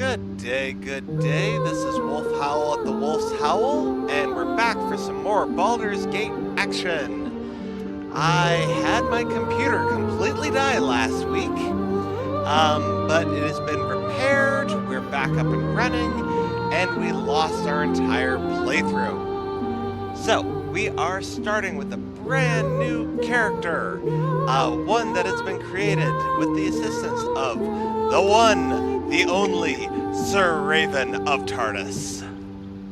Good day. This is Wolf Howl at the Wolf's Howl, and we're back for some more Baldur's Gate action. I had my computer completely die last week, but it has been repaired, we're back up and running, and we lost our entire playthrough. So, we are starting with a brand new character, one that has been created with the assistance of the one, the only, Sir Raven of Tardis.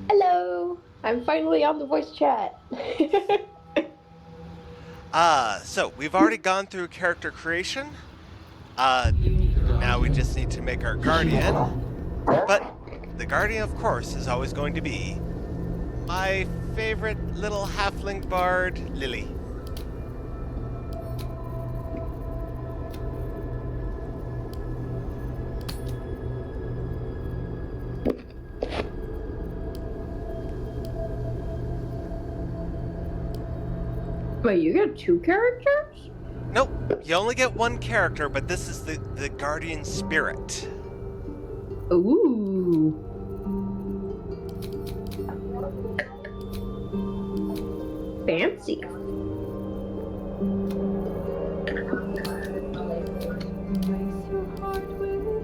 Hello! I'm finally on the voice chat. So we've already gone through character creation. Now we just need to make our guardian. But the guardian, of course, is always going to be my favorite little halfling bard, Lily. Wait, you get two characters? Nope, you only get one character, but this is the guardian spirit. Ooh. Fancy.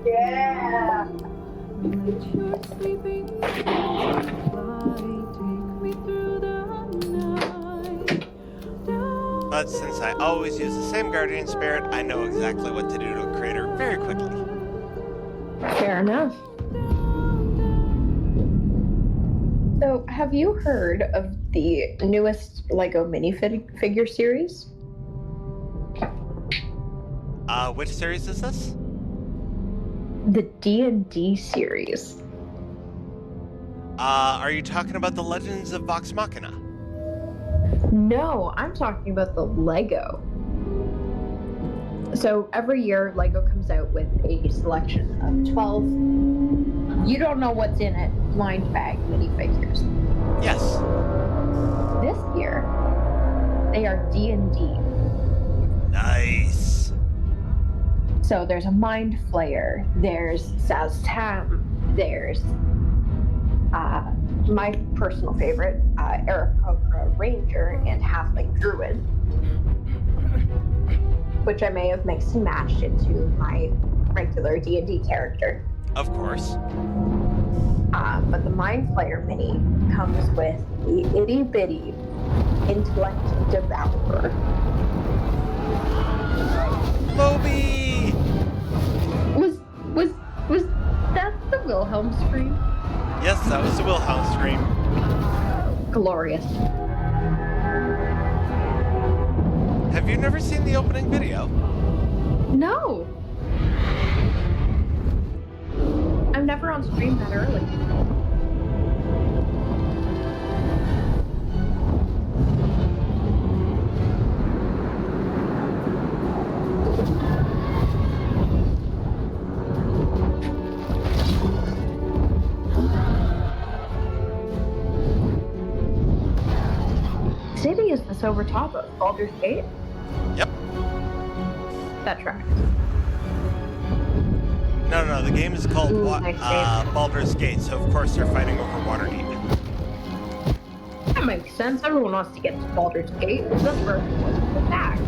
Yeah. But since I always use the same guardian spirit, I know exactly what to do to create her very quickly. Fair enough. So, have you heard of the newest LEGO minifigure series? Which series is this? The D&D series. Are you talking about the Legends of Vox Machina? No, I'm talking about the Lego. So every year, Lego comes out with a selection of 12, you don't know what's in it, blind bag minifigures. Yes. This year, they are D&D. Nice. So there's a Mind Flayer, there's Zaztam, there's my personal favorite, Aarakocra Ranger and Halfling Druid, which I may have mixed and matched into my regular D&D character. Of course. But the Mind Flayer mini comes with the itty bitty Intellect Devourer. Moby! Was that the Wilhelm scream? Yes, that was the Wilhelm scream. Glorious. Have you never seen the opening video? No. I'm never on stream that early. City is this over top of Baldur's Gate? Yep. That tracks. No, the game is called Nice game. Baldur's Gate, so of course they're fighting over Waterdeep. That makes sense. Everyone wants to get to Baldur's Gate. That's where everyone wants to go back.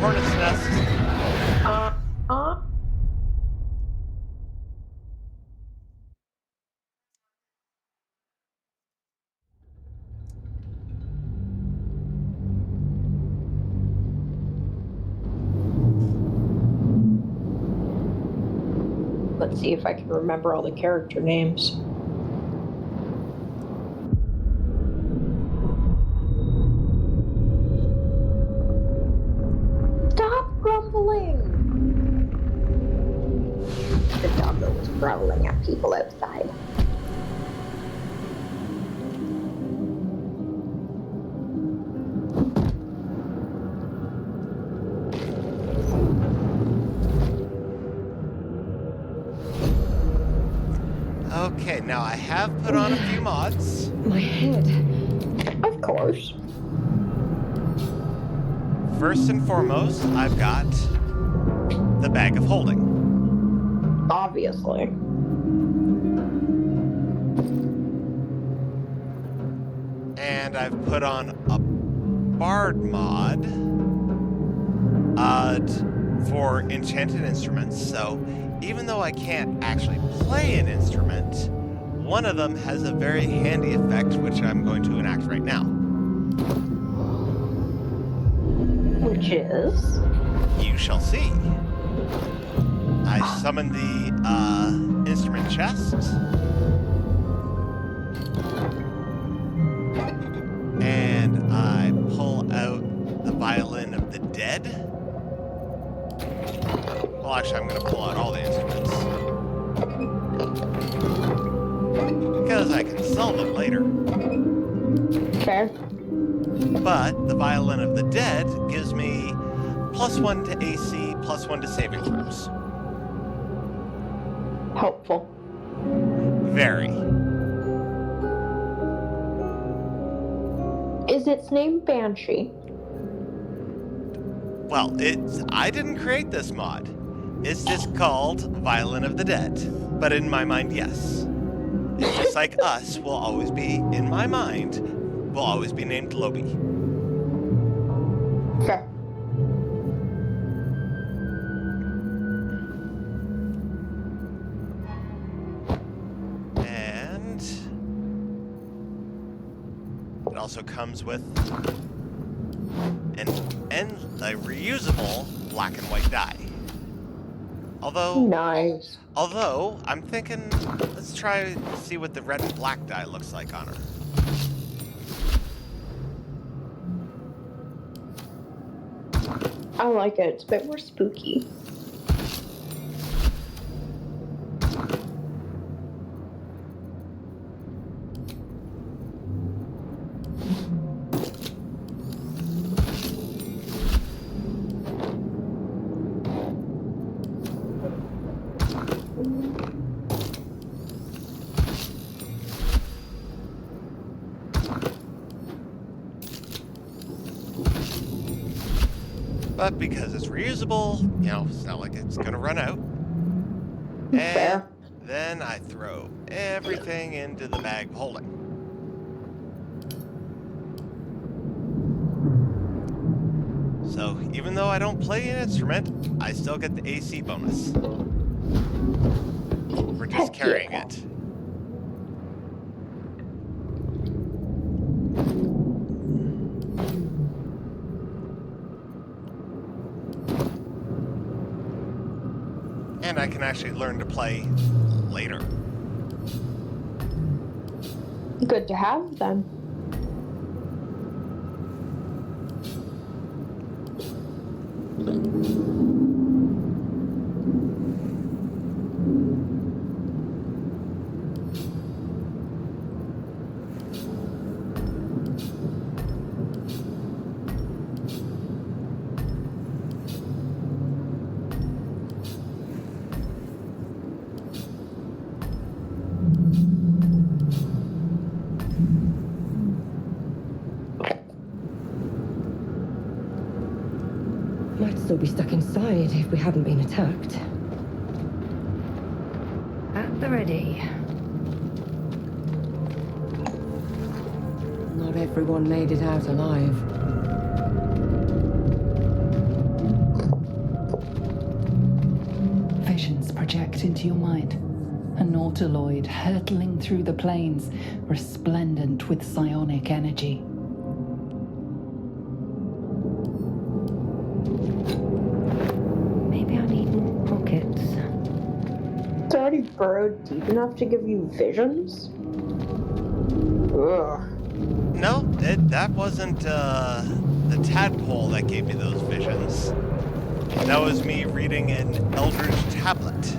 hornet's nest. Let's see if I can remember all the character names. Stop grumbling! The doggo was growling at people outside. Okay, now I have put on a few mods. My head. Of course. First and foremost, I've got the bag of holding. Obviously. And I've put on a bard mod for enchanted instruments. So even though I can't actually play an instrument, one of them has a very handy effect, which I'm going to enact right now. Which is? You shall see. I summon the instrument chest. And I pull out the violin of the dead. Well, actually, I'm going to pull out all the instruments. Because I can sell them later. Fair. But the violin of the dead gives me +1 to AC, +1 to saving throws. Helpful. Very. Is its name Banshee? Well, I didn't create this mod. It's just called Violin of the Dead. But in my mind, yes. It's just like us will always be, in my mind, will always be named Lobi. Fair. And it also comes with a reusable black and white die. Although I'm thinking, let's try to see what the red and black die looks like on her. I like it. It's a bit more spooky. But because it's reusable, it's not like it's gonna run out. And Fair. then I throw everything into the bag of holding. So even though I don't play an instrument, I still get the AC bonus for just carrying it. And I can actually learn to play later. Good to have then. Might still be stuck inside if we hadn't been attacked. At the ready. Not everyone made it out alive. into your mind. A nautiloid hurtling through the plains, resplendent with psionic energy. Maybe I need more pockets. It's already burrowed deep enough to give you visions? Ugh. No, that wasn't the tadpole that gave me those visions. That was me reading an Eldritch tablet.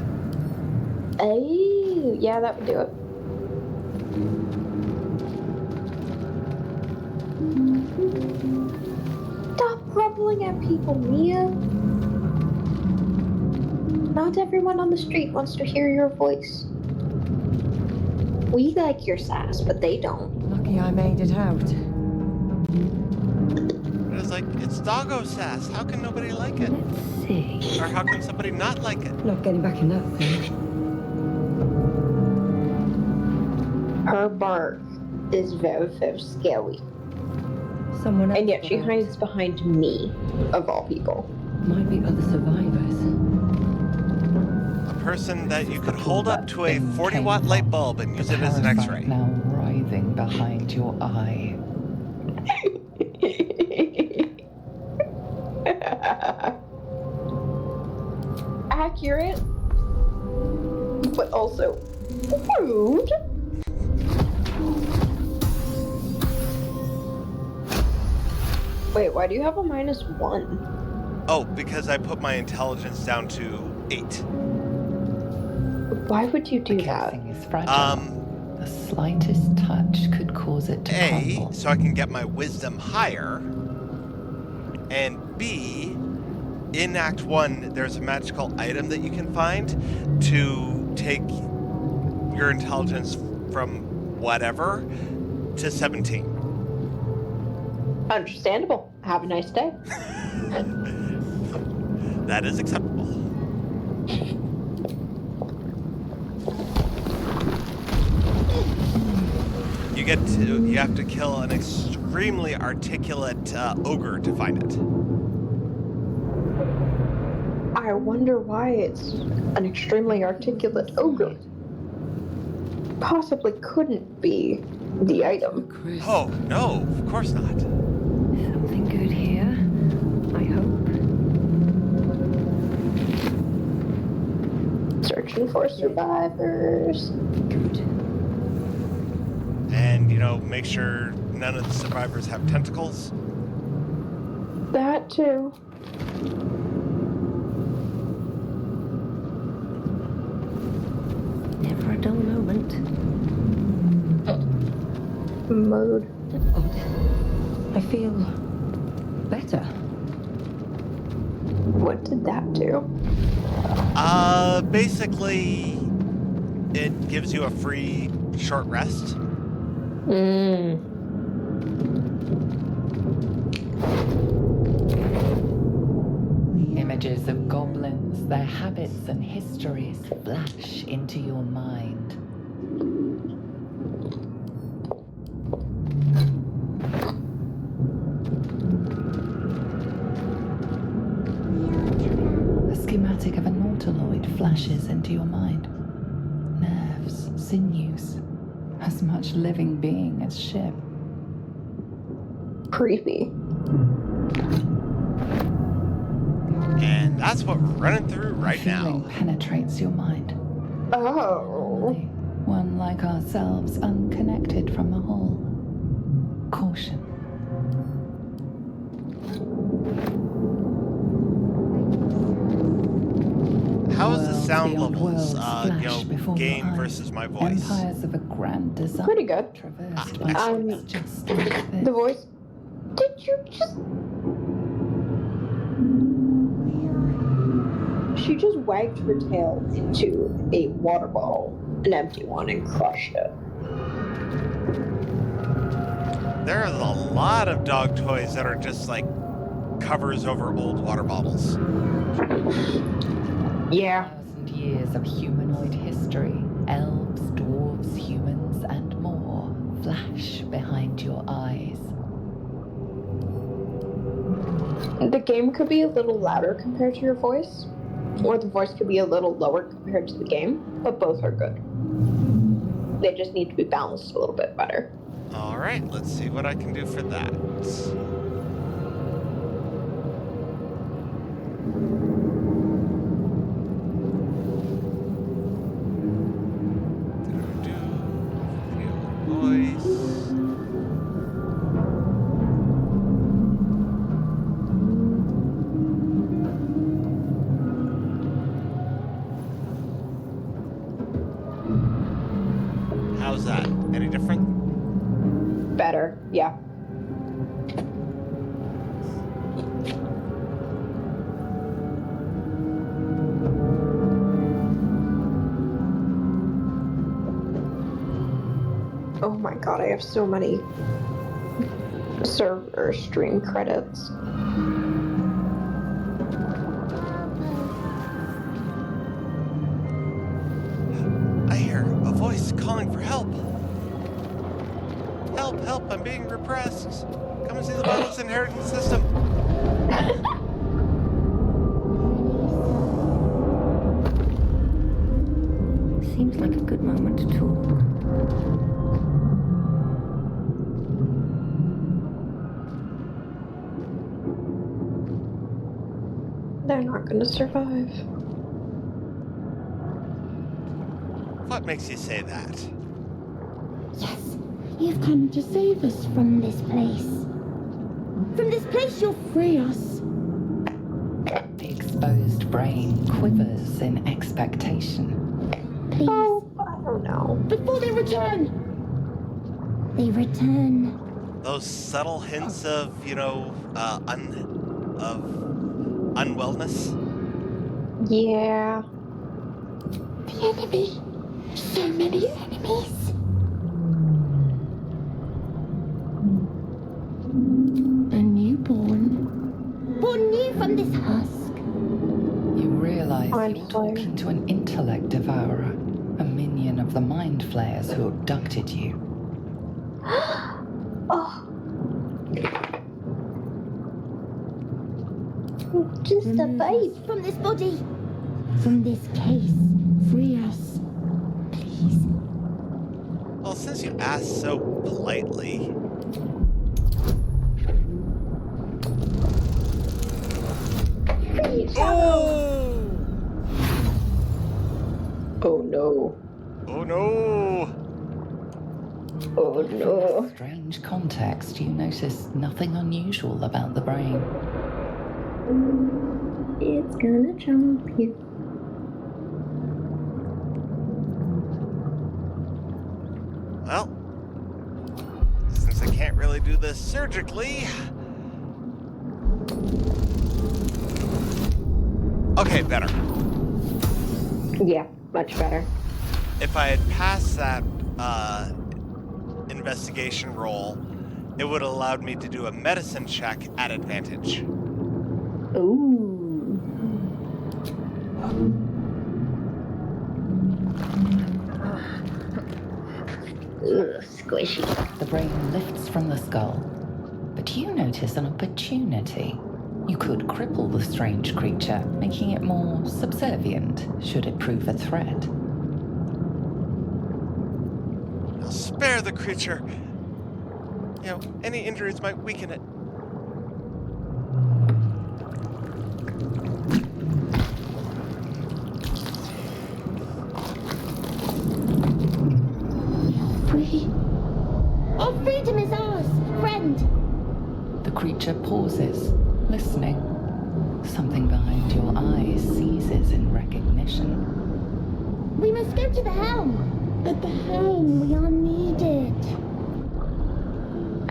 Oh, yeah, that would do it. Stop groveling at people, Mia. Not everyone on the street wants to hear your voice. We like your sass, but they don't. Lucky I made it out. It was like, it's doggo sass. How can nobody like it? Let's see. Or how can somebody not like it? Not getting back in that thing. Her bark is very, very scary. Someone else. And yet she got out. hides behind me, of all people. Might be other survivors. A person that you could hold up to a 40-watt light bulb and use it as an X-ray. Now writhing behind your eye. Accurate, but also rude. Wait, why do you have a -1? Oh, because I put my intelligence down to 8. Why would you do The that? casing is fragile. The slightest touch could cause it to A, crumble. so I can get my wisdom higher. And B, in Act 1, there's a magical item that you can find to take your intelligence from whatever to 17. Understandable. Have a nice day. That is acceptable. You have to kill an extremely articulate ogre to find it. I wonder why it's an extremely articulate ogre. Possibly couldn't be the item. Chris. Oh, no, of course not. Something good here. I hope. Searching for survivors. Good. And, make sure none of the survivors have tentacles. That too. Never a dull moment. Mode. Odd. I feel better. What did that do? Basically, it gives you a free short rest. Images of goblins, their habits and histories flash into your mind. A schematic of a nautiloid flashes into your mind. Nerves, sinews, as much living being as ship. Creepy. And that's what we're running through right Feeling now. penetrates your mind. Oh. One like ourselves, unconnected from the whole. Caution. How is the Worlds sound beyond levels, worlds flash before your game eyes. versus my voice? Empires of a grand design. Pretty good. Traversed by Um, just like this. The voice. Did you just. She just wagged her tail into a water bottle, an empty one, and crushed it. There's a lot of dog toys that are just like covers over old water bottles. Yeah. 1,000 years of humanoid history, elves, dwarves, humans, and more flash behind your eyes. The game could be a little louder compared to your voice. Or the voice could be a little lower compared to the game, but both are good. They just need to be balanced a little bit better. Alright, let's see what I can do for that. Video voice. How's that? Any different? Better, yeah. Oh my god, I have so many server stream credits. I hear a voice calling for help. Help, help, I'm being repressed. Come and see the Bible's inheritance system. Seems like a good moment to talk. They're not gonna survive. What makes you say that? Yes, you've come to save us from this place. From this place you'll free us. The exposed brain quivers in expectation. Please, Oh, I don't know. before they return. They return. Those subtle hints of, unwellness? Yeah. The enemy. So many enemies. A newborn. Born new from this husk. You realize I'm you're sorry. talking to an intellect devourer, a minion of the mind flayers who abducted you. Oh, Just a babe. From this body. From this case. Free us. Please. Well, since you asked so politely. Oh! oh no. Oh no! Oh no. Strange context, you notice nothing unusual about the brain. It's gonna jump you. Well, since I can't really do this surgically. Okay, better. Yeah, much better. If I had passed that investigation roll, it would have allowed me to do a medicine check at advantage. Ooh. Ugh, squishy. The brain lifts from the skull, but you notice an opportunity. You could cripple the strange creature, making it more subservient should it prove a threat. I'll spare the creature. Any injuries might weaken it. Free. Our freedom is ours, friend. The creature pauses, listening. Something behind your eyes seizes in recognition. We must go to the helm. At the helm, we are needed.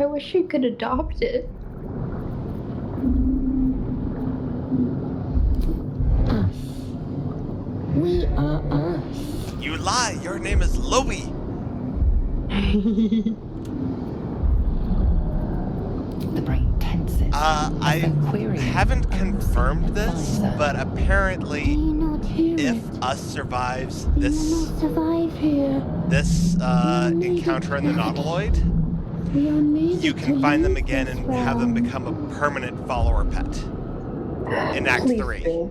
I wish you could adopt it. Us. We are us. You lie! Your name is Loey! The brain tenses. I haven't confirmed this, but Do apparently, you not hear if it? us survives We will this not survive here. encounter in the Nautiloid, We are needed you to can find them leave again this and have them realm. become a permanent follower pet in Act Please 3. do.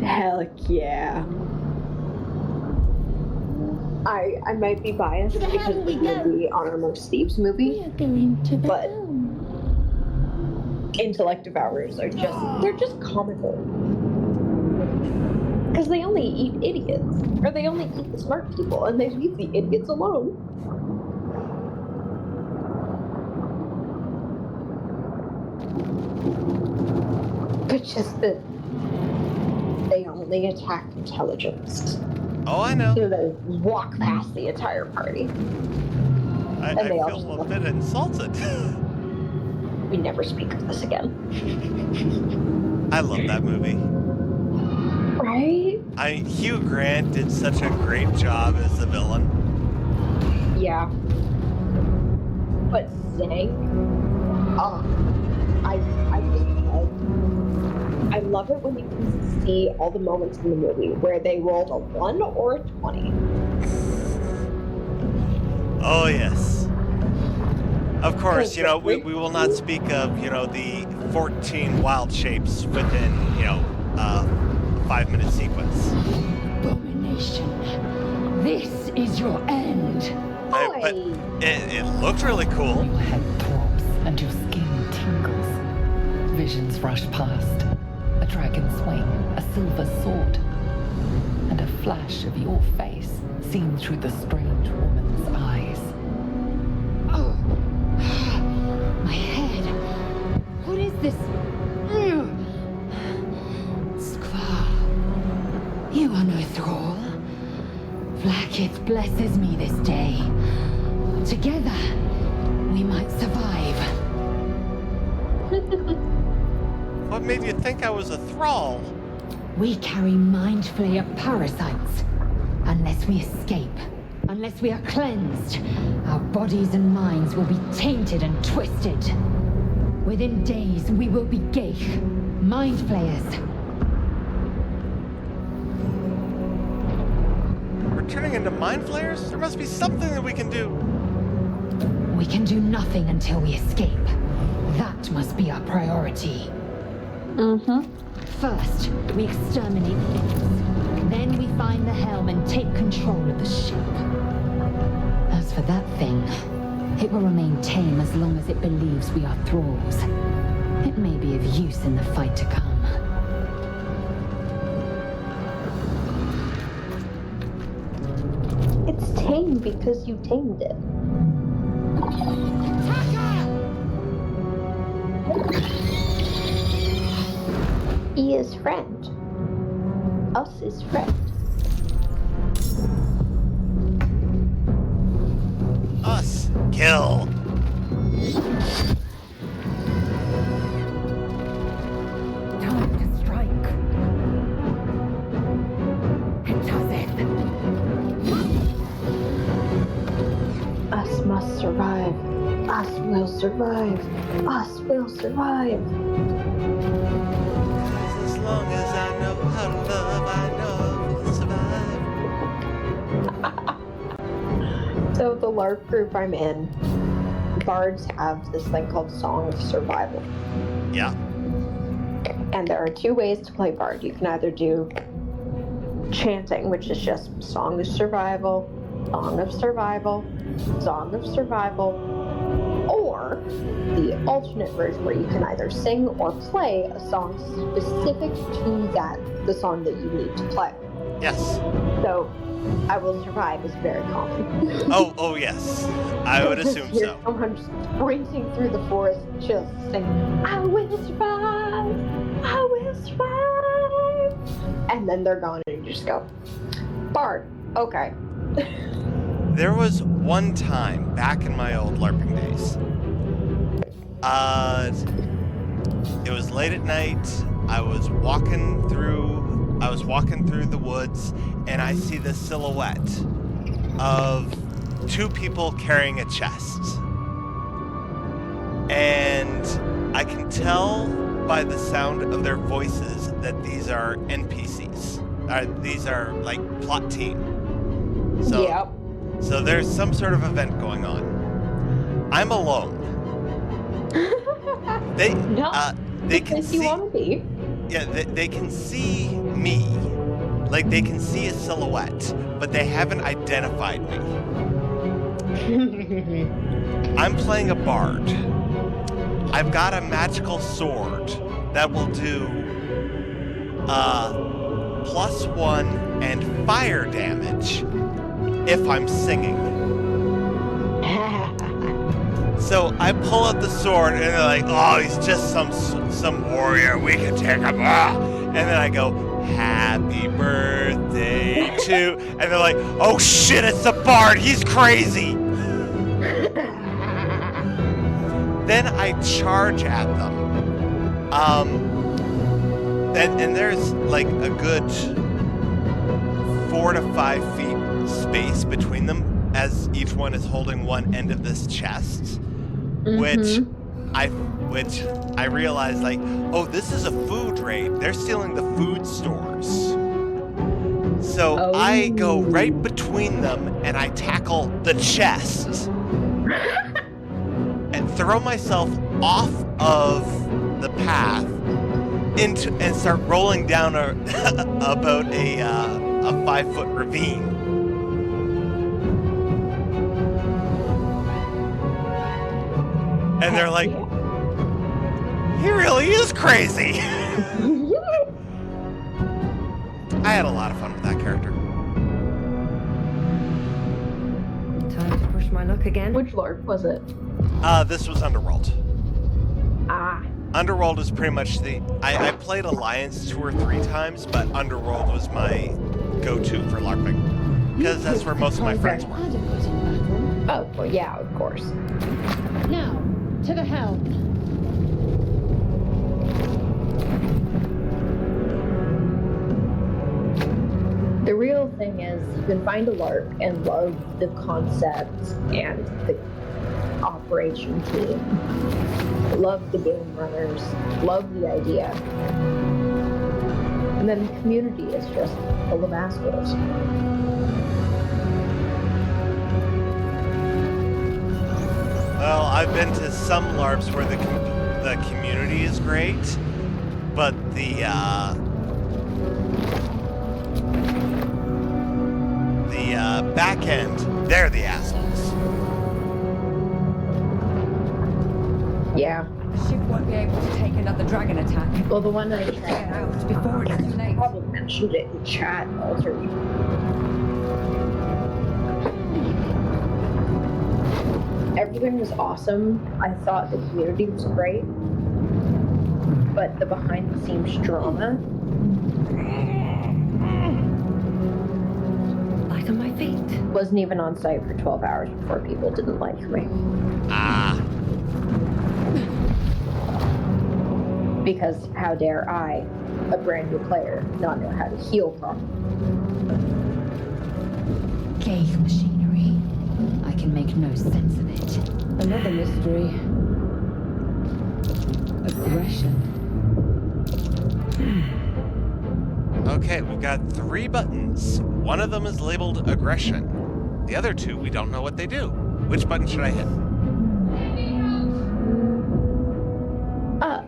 Heck yeah. I might be biased To the because helm we this go. movie Honor Amongst Thieves We movie. are going to the But- helm. Intellect devourers are they're just comical. Because they only eat idiots. Or they only eat the smart people and they leave the idiots alone. But just that they only attack intelligence. Oh, I know. So they walk past the entire party. I And they all feel a just bit insulted. We never speak of this again. I love that movie. Right? Hugh Grant did such a great job as the villain. Yeah. But Zang, I love it when you can see all the moments in the movie where they rolled a 1 or a 20. Oh, yes. Of course, Because we will not speak of, the 14 wild shapes within, a 5-minute sequence. Abomination. This is your end. But it looked really cool. Your head throbs and your skin tingles. Visions rush past. A dragon's wing, a silver sword, and a flash of your face seen through the strange woman's eyes. Oh. My head. What is this? Skvar. You are no thrall. Vlaakith blesses me this day. Together, we might survive. What made you think I was a thrall? We carry mind flayer parasites. Unless we escape, unless we are cleansed, our bodies and minds will be tainted and twisted. Within days, we will be Geich, mind flayers. We're turning into mind flayers? There must be something that we can do. We can do nothing until we escape. That must be our priority. First, we exterminate things. Then we find the helm and take control of the ship. As for that thing, it will remain tame as long as it believes we are thralls. It may be of use in the fight to come. It's tame because you tamed it. He is friend. Us is friend. Us. Kill. Time to strike. It does it. Us must survive. Us will survive. Us will survive. As long as I know how to love, I know we'll survive. So the LARP group I'm in, bards have this thing called Song of Survival. Yeah. And there are 2 ways to play bard. You can either do chanting, which is just Song of Survival, Song of Survival, Song of Survival, or the alternate version where you can either sing or play a song specific to the song that you need to play. Yes. So, I Will Survive is very common. Oh, yes. I would assume Hear so. someone sprinting through the forest just singing, I will survive! I will survive! And then they're gone and you just go, bard, okay. There was one time back in my old LARPing days. It was late at night. I was walking through the woods, and I see the silhouette of 2 people carrying a chest. And I can tell by the sound of their voices that these are NPCs. These are like plot team. So, Yep. So there's some sort of event going on. I'm alone. They No, they can because you see. want to be. Yeah, they can see me. Like, they can see a silhouette, but they haven't identified me. I'm playing a bard. I've got a magical sword that will do +1 and fire damage if I'm singing. So I pull out the sword and they're like, oh, he's just some warrior. We can take him. And then I go, happy birthday to... And they're like, oh shit, it's the bard. He's crazy. Then I charge at them. And there's like a good 4 to 5 feet space between them as each one is holding one end of this chest. Which I realized, like, oh, this is a food raid. They're stealing the food stores. So I go right between them and I tackle the chest and throw myself off of the path into and start rolling down about a 5-foot ravine. And they're like, he really is crazy. I had a lot of fun with that character. Time to push my luck again. Which lord was it? This was Underworld. Ah. Underworld is pretty much I played Alliance 2 or 3 times, but Underworld was my go-to for LARPing. Because that's where most of my friends were. Oh, well, yeah, of course. Now, to the helm. The real thing is, you can find a LARP and love the concept and the operation team. Love the game runners. Love the idea. And then the community is just full of assholes. Well, I've been to some LARPs where the community is great, but the back end, they're the assholes. Yeah. The ship won't be able to take another dragon attack. Well, the one I Get out before it's too late. probably mentioned it in chat, Alter. Everything was awesome. I thought the community was great. But the behind the scenes drama. Light on my feet. Wasn't even on site for 12 hours before people didn't like me. Ah. Because how dare I, a brand new player, not know how to heal properly? Ghaik machinery. I can make no sense of it. Another mystery. Aggression. Okay, we've got 3 buttons. One of them is labeled aggression. The other 2, we don't know what they do. Which button should I hit?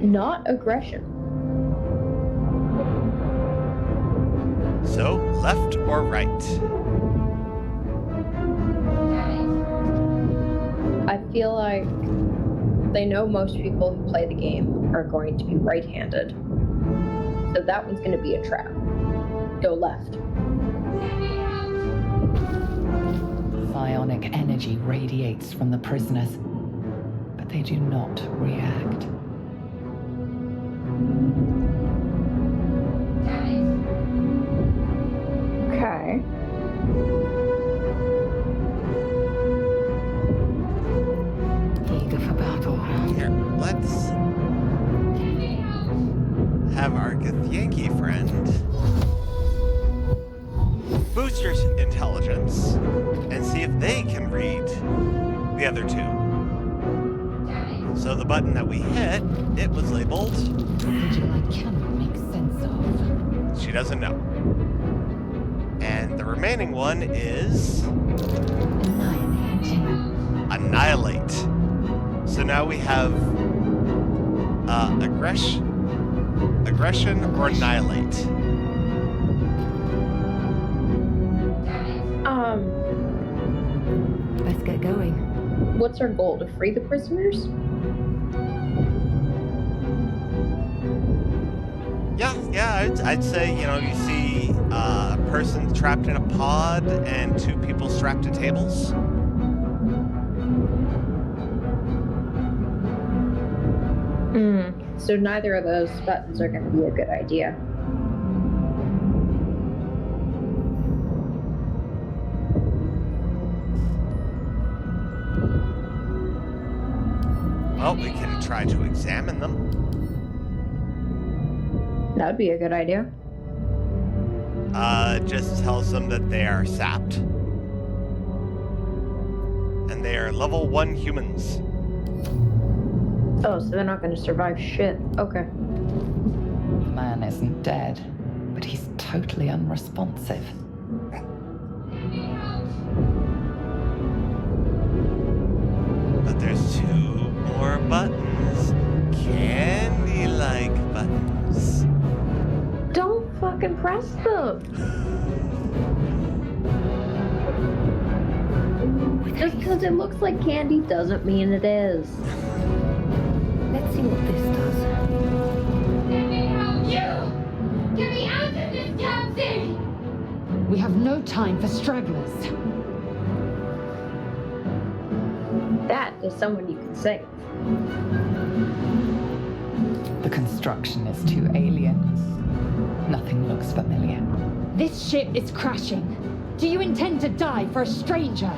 Not aggression. So, left or right? I feel like they know most people who play the game are going to be right-handed. So that one's going to be a trap. Go left. Psionic energy radiates from the prisoners, but they do not react. Okay. Eager for battle. Here, let's have our Githyanki friend boost your intelligence and see if they can read the other 2. So the button that we hit, it was labeled... Vigil I cannot make sense of. She doesn't know. And the remaining one is... Annihilate. Annihilate. So now we have aggression. Aggression or annihilate? Let's get going. What's our goal? To free the prisoners? Yeah, I'd say, you see a person trapped in a pod and two people strapped to tables. So neither of those buttons are going to be a good idea. Well, we can try to examine them. That would be a good idea. Just tells them that they are sapped. And they are level 1 humans. Oh, so they're not going to survive shit. Okay. The man isn't dead, but he's totally unresponsive. But there's 2 more buttons. Candy-like buttons. Don't fucking press them. Just because it looks like candy doesn't mean it is. Let's see what this does. Let me help you! Get me out of this damn thing! We have no time for stragglers. That is someone you can save. The construction is too alien. Nothing looks familiar. This ship is crashing. Do you intend to die for a stranger?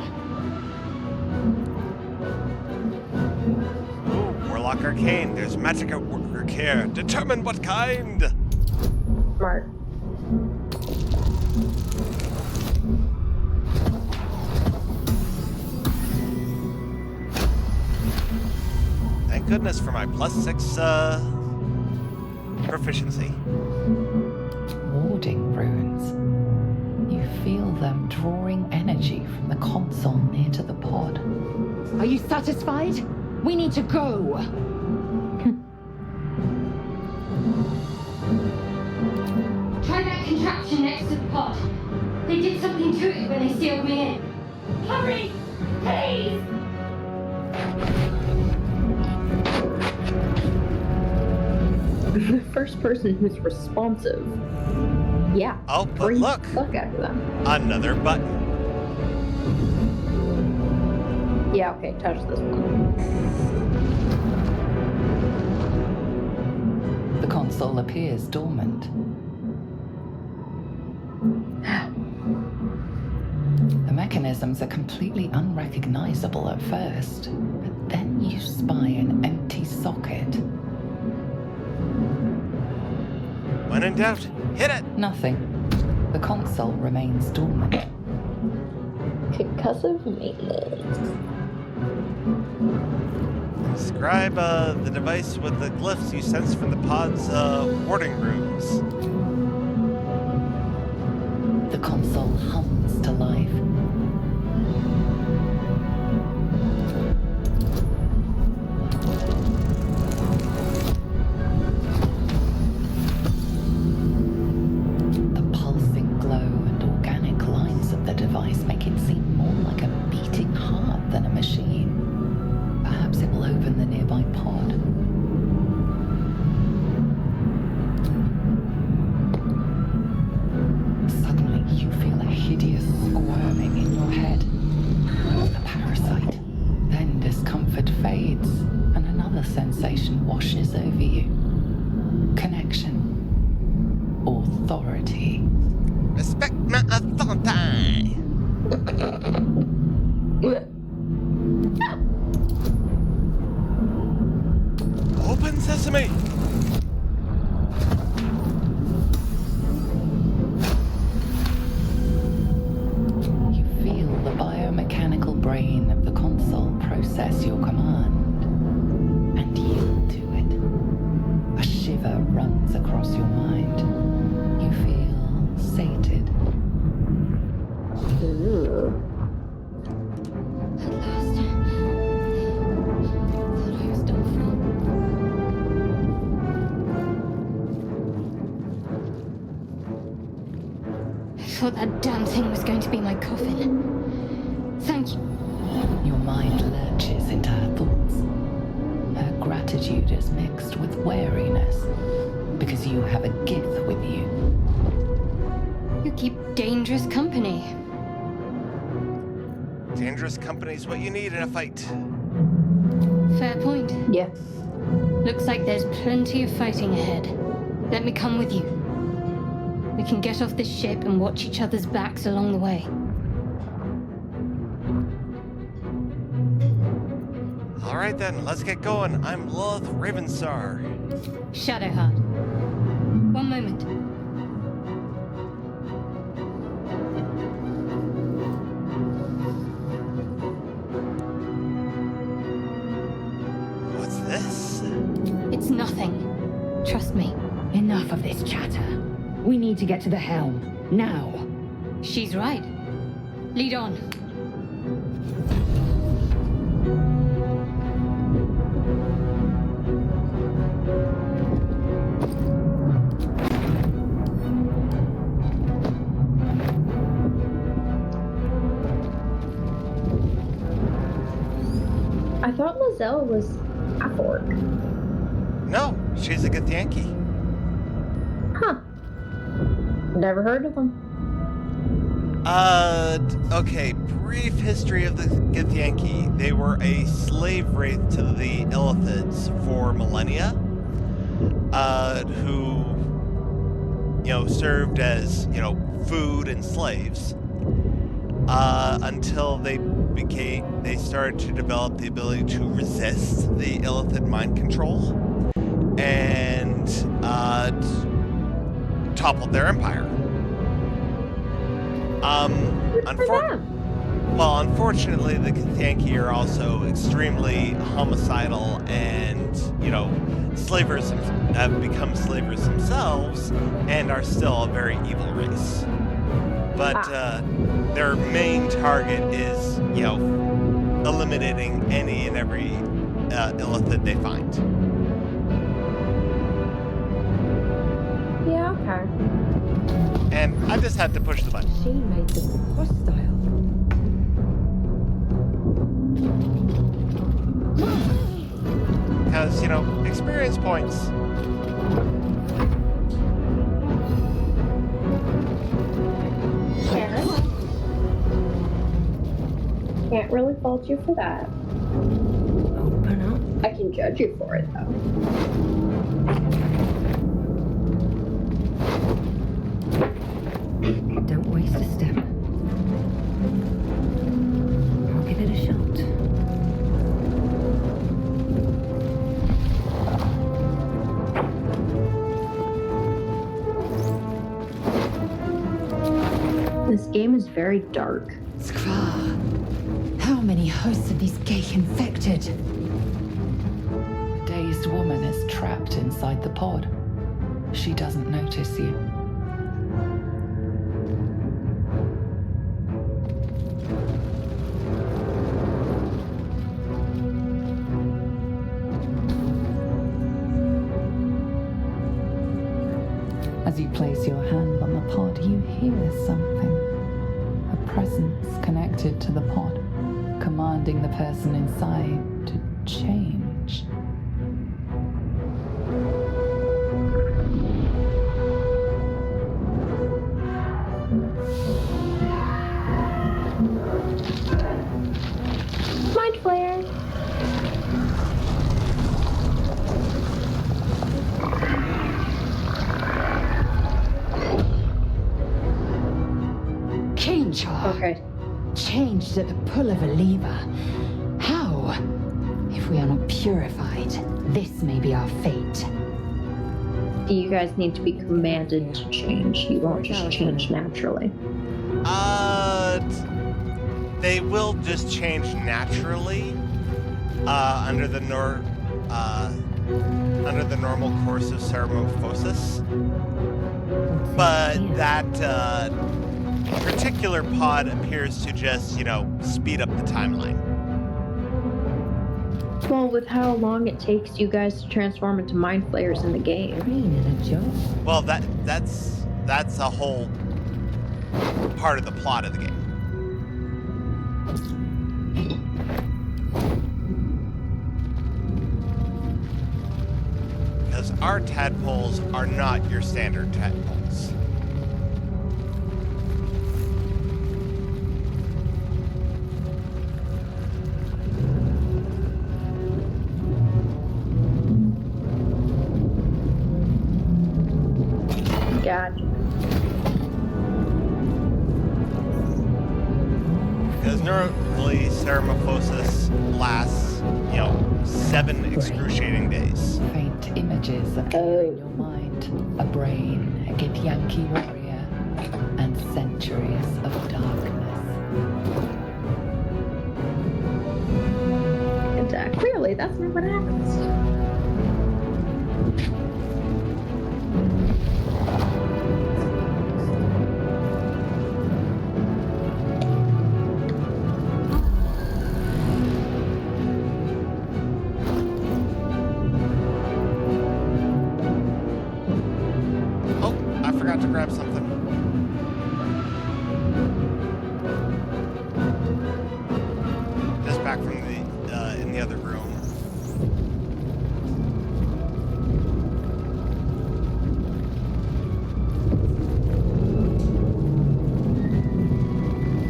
Warlock Arcane, there's magic at work here. Determine what kind! Smart. Thank goodness for my +6 proficiency. Warding runes. You feel them drawing energy from the console near to the pod. Are you satisfied? We need to go. Try that contraption next to the pod. They did something to it when they sealed me in. Hurry! Please! The first person who's responsive. Yeah. Oh, but freeze look! the fuck out of them. Another button. Yeah, okay, touch this one. The console appears dormant. The mechanisms are completely unrecognizable at first, but then you spy an empty socket. When in doubt, hit it! Nothing. The console remains dormant. Concussive maintenance. Describe the device with the glyphs you sense from the pod's warding rooms. The console hums to life. The pulsing glow and organic lines of the device make it seem more like a beating heart than a machine. Perhaps it will open the nearby pod. Suddenly, you feel a hideous squirming in your head. A parasite. Then discomfort fades, and another sensation washes over you. Connection. Authority. Respect my authority! Open sesame! You feel the biomechanical brain of the console process your command and yield to it. A shiver runs across your mind. You feel thought that damn thing was going to be my coffin. Thank you. Your mind lurches into her thoughts. Her gratitude is mixed with wariness, because you have a Gith with you. You keep dangerous company. Dangerous company's what you need in a fight. Fair point. Yeah. Looks like there's plenty of fighting ahead. Let me come with you. We can get off this ship and watch each other's backs along the way. All right then, let's get going. I'm Loth Ravenstar. Shadowheart. One moment. What's this? It's nothing. Trust me. Enough of this chatter. We need to get to the helm. Now. She's right. Lead on. I thought Lizelle was half orc. No, she's a Githyanki. Huh. Never heard of them. Okay, brief history of the Githyanki. They were a slave wraith to the Illithids for millennia, who, served as, food and slaves, until they started to develop the ability to resist the Illithid mind control, and, toppled their empire. Unfortunately, the Githyanki are also extremely homicidal and, slavers have become slavers themselves and are still a very evil race. But their main target is, eliminating any and every Illithid they find. Yeah, okay. And I just had to push the button. She made them hostile. Because, experience points. Fair. Can't really fault you for that. Open up. I can judge you for it, though. Don't waste a step. I'll give it a shot. This game is very dark. Skvar. How many hosts of these gay infected? A dazed woman is trapped inside the pod. She doesn't notice you. As you place your hand on the pod, you hear something. A presence connected to the pod, commanding the person inside to change. Mind flare. Change her. Okay. Changed at the pull of a lever. How? If we are not purified, this may be our fate. You guys need to be commanded to change. You won't just change naturally. They will just change naturally, under the normal course of Ceramorphosis. But that particular pod appears to just, speed up the timeline. Well, with how long it takes you guys to transform into mind flayers in the game. Green in a job. Well, that's a whole part of the plot of the game. Because our tadpoles are not your standard tadpoles. Gotcha. Because normally Ceramophosis lasts, 7 excruciating days. Faint images appear in your mind. A brain, a Githyanki warrior, and centuries of darkness. And clearly, that's not what happens. Oh, I forgot to grab something. Just back from in the other room.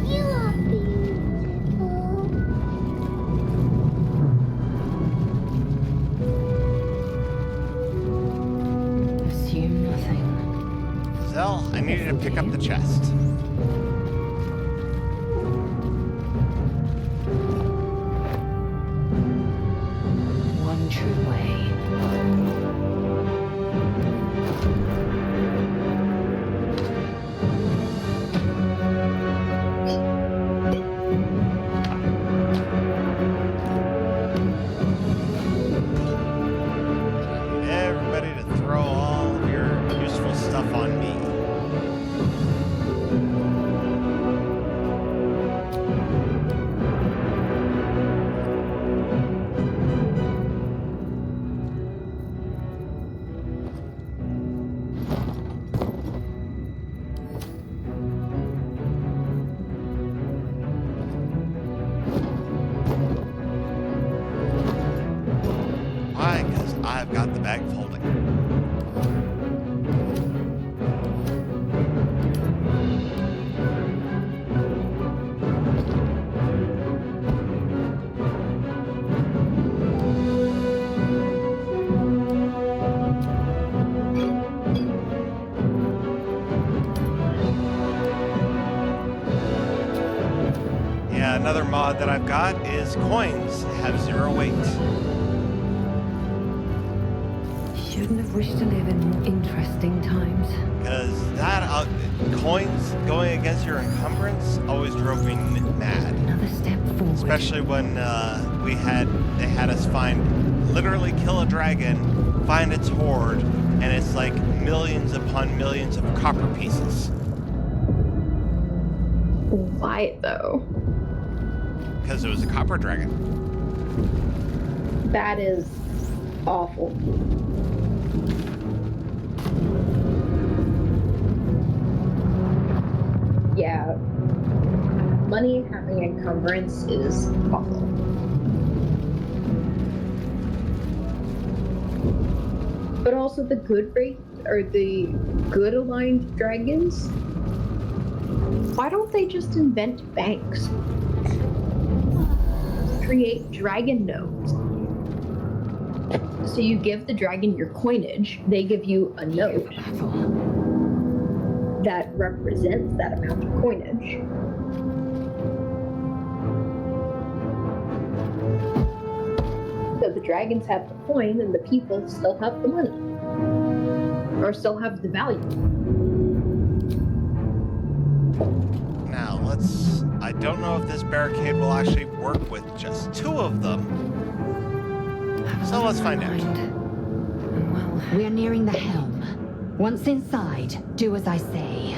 You are beautiful. Assume nothing. Zell, I need you to pick up the chest. One true way. Everybody to throw all of your useful stuff on me. Why? Because I've got the bag folding. Yeah, another mod that I've got is coins have 0 weight. Shouldn't have wished to live in more interesting times. Because that coins going against your encumbrance always drove me mad. Another step forward. Especially when they had us literally kill a dragon, find its hoard, and it's like millions upon millions of copper pieces. Why though? Because it was a copper dragon. That is awful. Yeah. Money having encumbrance is awful. But also the good race, or the good aligned dragons, why don't they just invent banks? Create dragon nodes. So you give the dragon your coinage, they give you a note that represents that amount of coinage. So the dragons have the coin and the people still have the money. Or still have the value. Now, I don't know if this barricade will actually work with just 2 of them. So let's find out. Well, We're nearing the helm. Once inside, do as I say.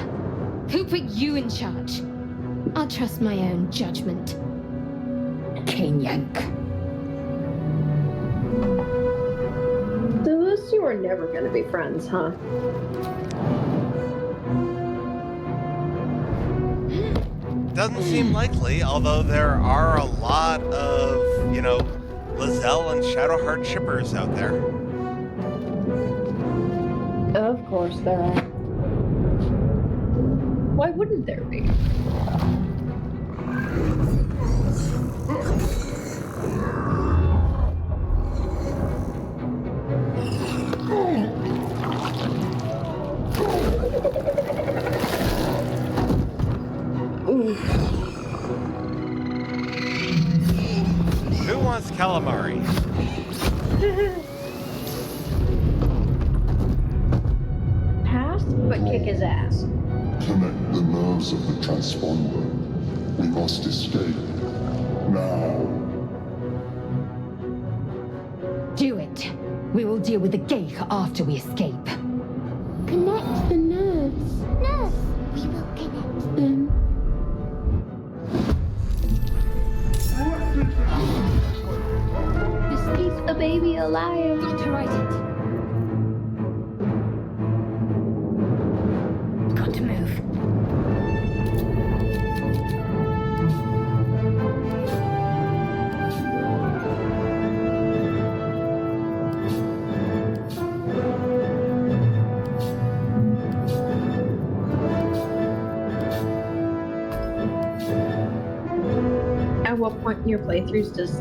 Who put you in charge? I'll trust my own judgment. King Yank. So those two are never gonna be friends, huh? doesn't seem likely, although there are a lot of, Lizelle and Shadowheart shippers out there. Of course there are. Why wouldn't there be? Who wants calamari? Pass, but kick his ass. Connect the nerves of the transponder. We must escape. Now. Do it. We will deal with the Geich after we escape. Connect the nerves. Nerves. We will connect them. This keeps the baby alive. Operate it. Got to move. At what point in your playthroughs does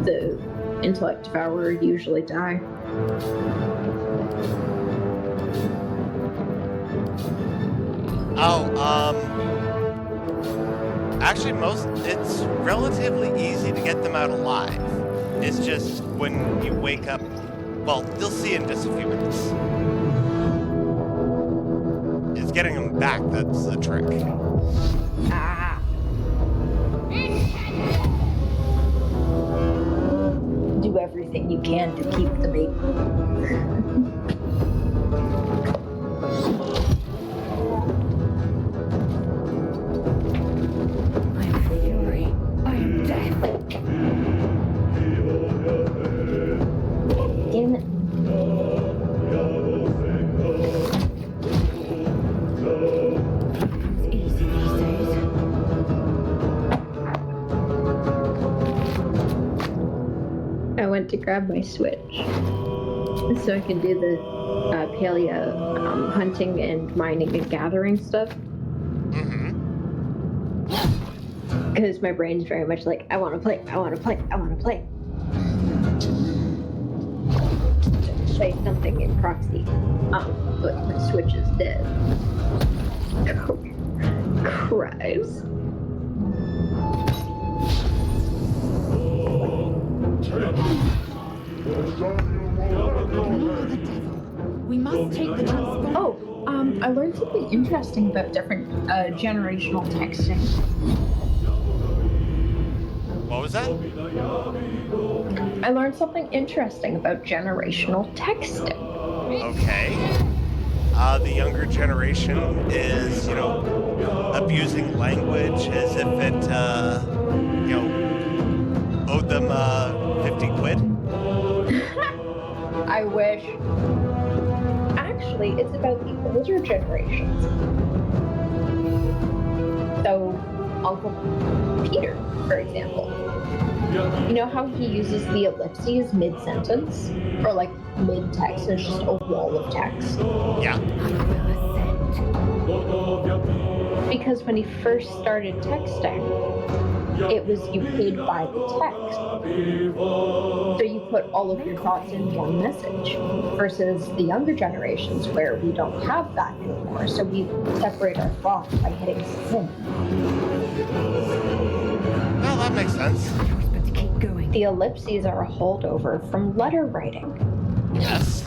the intellect devourer usually die? Actually, it's relatively easy to get them out alive. It's just when you wake up, well, you'll see in just a few minutes. It's getting them back that's the trick. Ah. Do everything you can to keep the baby. Damn it. It's easy these days. I went to grab my Switch so I could do the paleo hunting and mining and gathering stuff. Because my brain's very much like, I want to play, I want to play, I want to play. Play something in proxy. But my Switch is dead. Cries. We must take the transport. Oh, I learned something interesting about different generational texting. What was that? I learned something interesting about generational texting. Okay. The younger generation is, abusing language as if it, owed them 50 quid. I wish. Actually, it's about the older generations. So, Uncle Peter, for example. You know how he uses the ellipses mid-sentence? Or like mid-text, and it's just a wall of text? Yeah. Because when he first started texting, it was you paid by the text. So you put all of your thoughts in one message versus the younger generations where we don't have that anymore. So we separate our thoughts by hitting send. Well, that makes sense. But to keep going. The ellipses are a holdover from letter writing. Yes.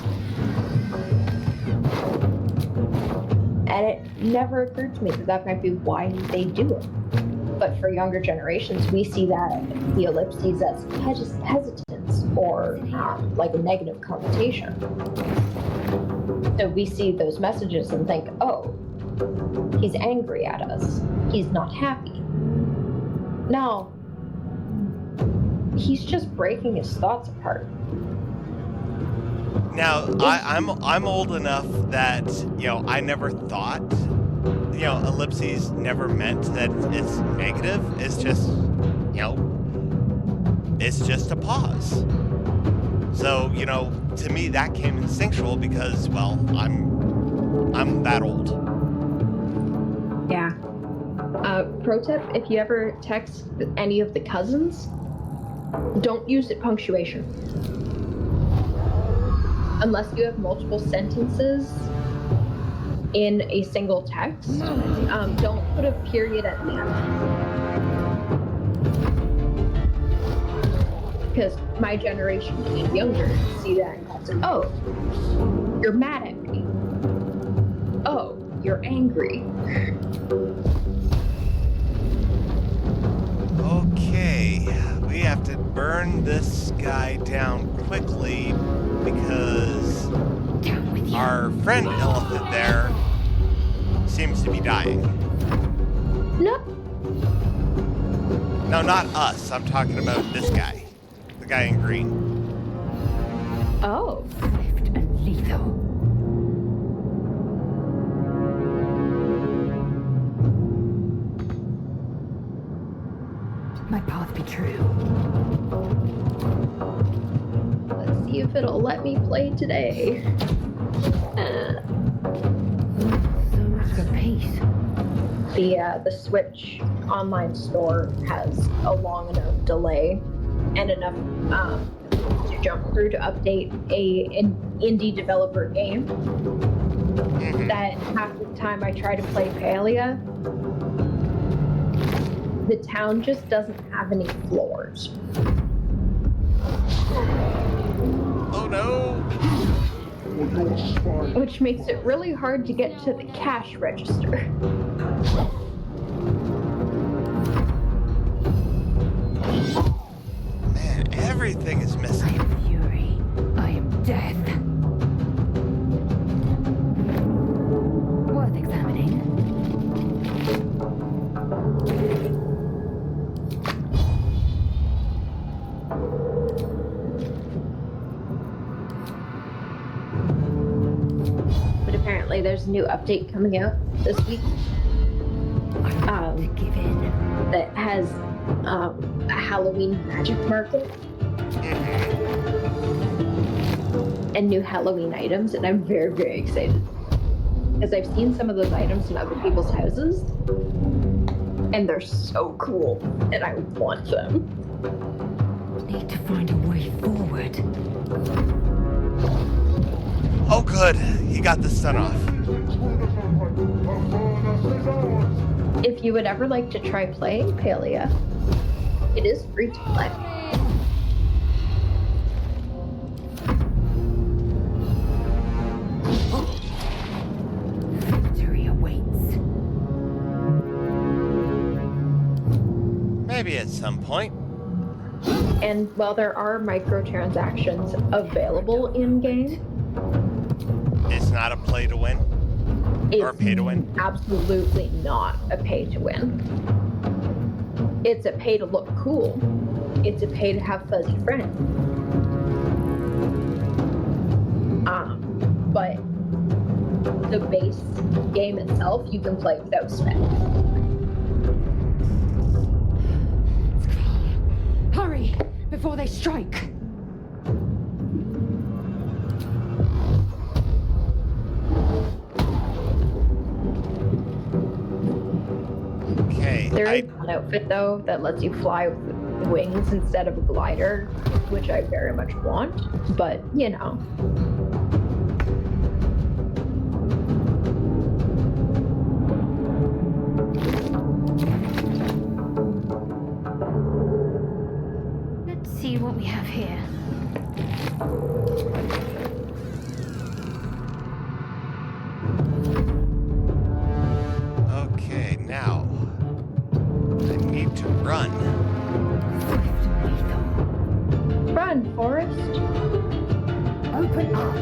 And it never occurred to me that that might be why they do it. But for younger generations, we see that the ellipses as hesitance or like a negative connotation. So we see those messages and think, oh, he's angry at us. He's not happy. No, he's just breaking his thoughts apart. Now, I'm old enough that, I never thought, ellipses never meant that it's negative. It's just, it's just a pause. So, to me that came instinctual because, well, I'm that old. Yeah. Pro tip, if you ever text any of the cousins, don't use it punctuation. Unless you have multiple sentences in a single text, don't put a period at the end. Because my generation and younger see that and call it, oh, you're mad at me. Oh, you're angry. Okay, we have to burn this guy down quickly because our friend Elephant there seems to be dying. No. No, not us. I'm talking about this guy. The guy in green. Oh. Swift and lethal. My path be true. Let's see if it'll let me play today. So much for peace. The Switch online store has a long enough delay and enough to jump through to update an indie developer game that half the time I try to play Palia, the town just doesn't have any floors. Oh no! Which makes it really hard to get to the cash register. Man, everything is I missing. am fury. I am death. Worth examining. But apparently there's a new update coming out this week Give in. that has a Halloween magic market and new Halloween items, and I'm very, very excited. Because I've seen some of those items in other people's houses, and they're so cool, and I want them. Need to find a way forward. Oh good, he got the stun off. If you would ever like to try playing Palia, it is free to play. Victory awaits. Maybe at some point. And while there are microtransactions available in-game, It's not a play to win. Or pay to win. Absolutely not a pay to win. It's a pay to look cool. It's a pay to have fuzzy friends. But the base game itself, you can play without spending. Hurry, before they strike. Okay, There is an outfit though that lets you fly with wings instead of a glider, which I very much want, but you know. Let's see what we have here. Okay, now I need to run. Swift and lethal. Run, Forrest. Open up.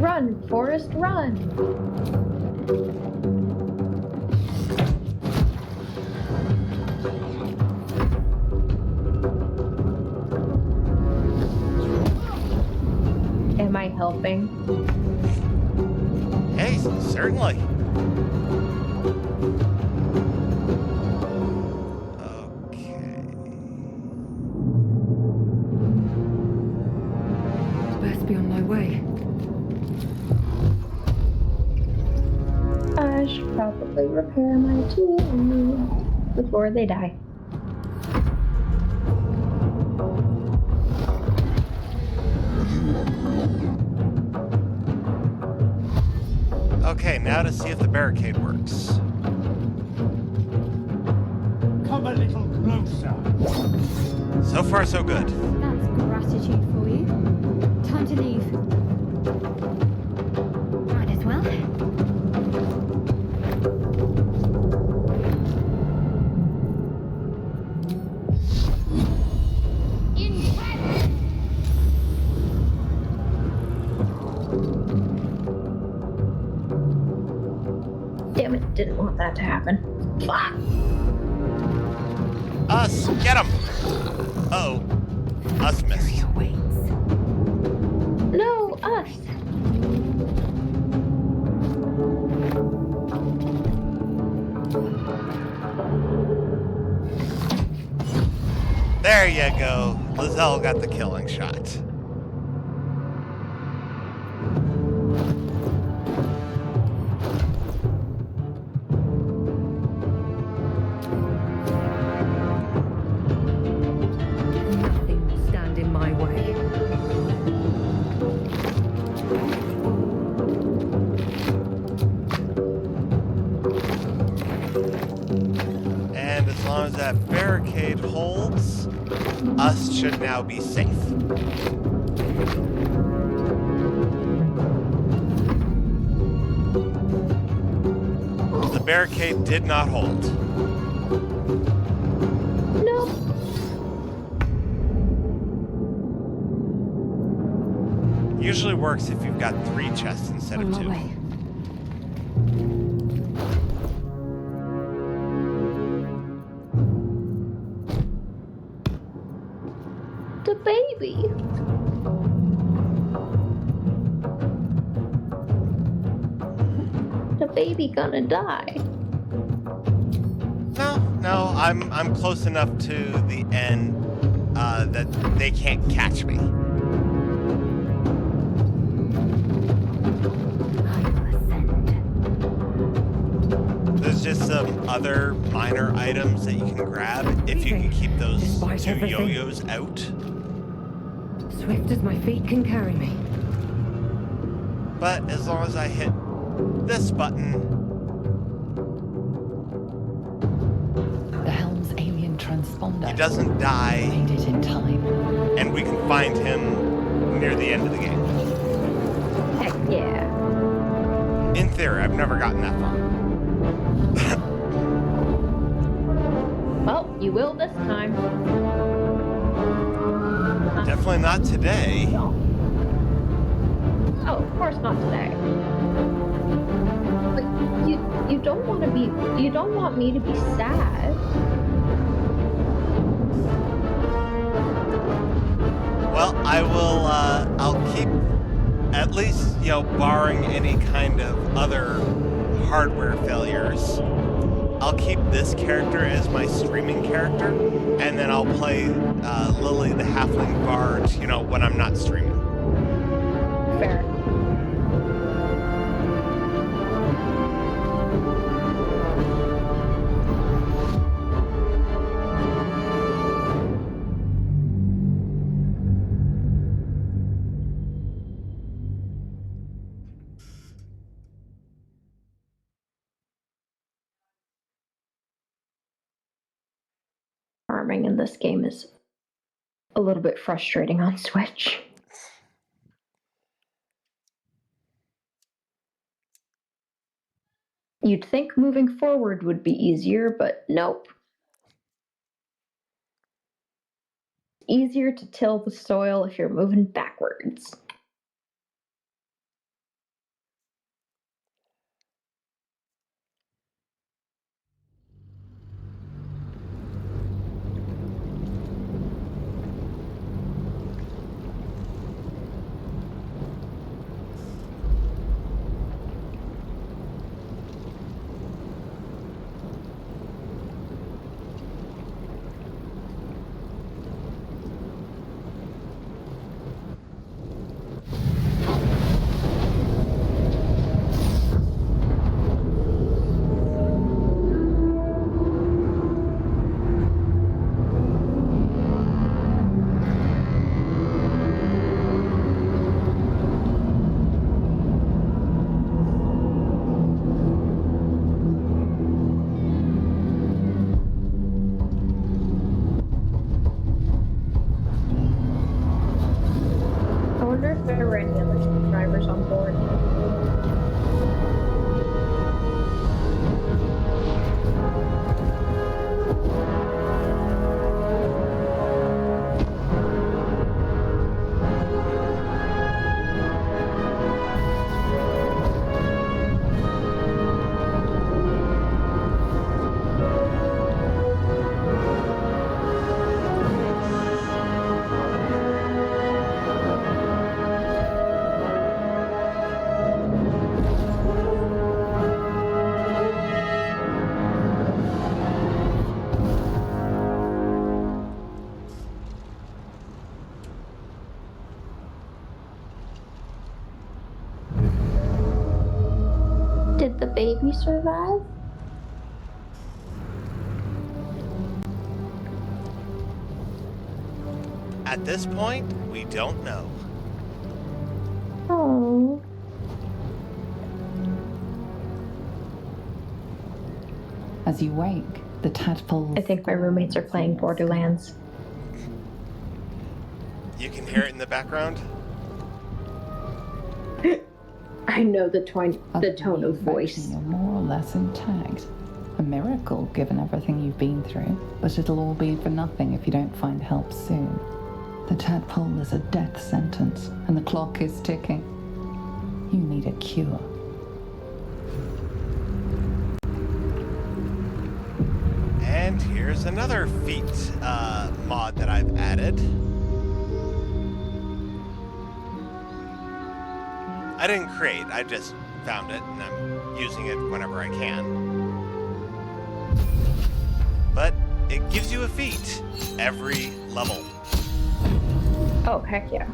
Run, Forrest, run. And Am I helping? Hey, certainly. Okay. Best be on my way. I should probably repair my tools before they die. Okay, now to see if the barricade works. Come a little closer. So far, so good. That's gratitude for you. Time to leave. Might as well. Damn it, didn't want that to happen. Fuck. Us, get him! Uh-oh. Us missed. No, us. There you go. Lizelle got the killing shot. Nothing will stand in my way. And as long as that barricade holds, us should now be safe. The barricade did not hold. No. Usually works if you've got 3 chests instead On of my 2. way. The baby. The baby gonna die. No, I'm close enough to the end that they can't catch me. There's just some other minor items that you can grab if you can keep those Despite 2 everything. yo-yos out. Swift as my feet can carry me. But as long as I hit this button, The helm's alien transponder. he doesn't die, Made it in time. and we can find him near the end of the game. Heck yeah. In theory, I've never gotten that far. Well, you will this time. Definitely not today. Oh, of course not today. But you don't want to be. You don't want me to be sad. Well, I will, I'll keep, at least, barring any kind of other hardware failures, I'll keep this character as my streaming character, and then I'll play Lily the Halfling Bard, when I'm not streaming. Fair. Farming in this game is a little bit frustrating on Switch. You'd think moving forward would be easier, but nope. Easier to till the soil if you're moving backwards. wonder if there were any other drivers on board. Did the baby survive? At this point, we don't know. Oh. As you wake, the tadpoles... I think my roommates are playing Borderlands. You can hear it in the background? I know the tone of voice. You're more or less intact. A miracle, given everything you've been through. But it'll all be for nothing if you don't find help soon. The tadpole is a death sentence, and the clock is ticking. You need a cure. And here's another feat mod that I've added. I didn't create, I just found it, and I'm using it whenever I can. But it gives you a feat every level. Oh, heck yeah.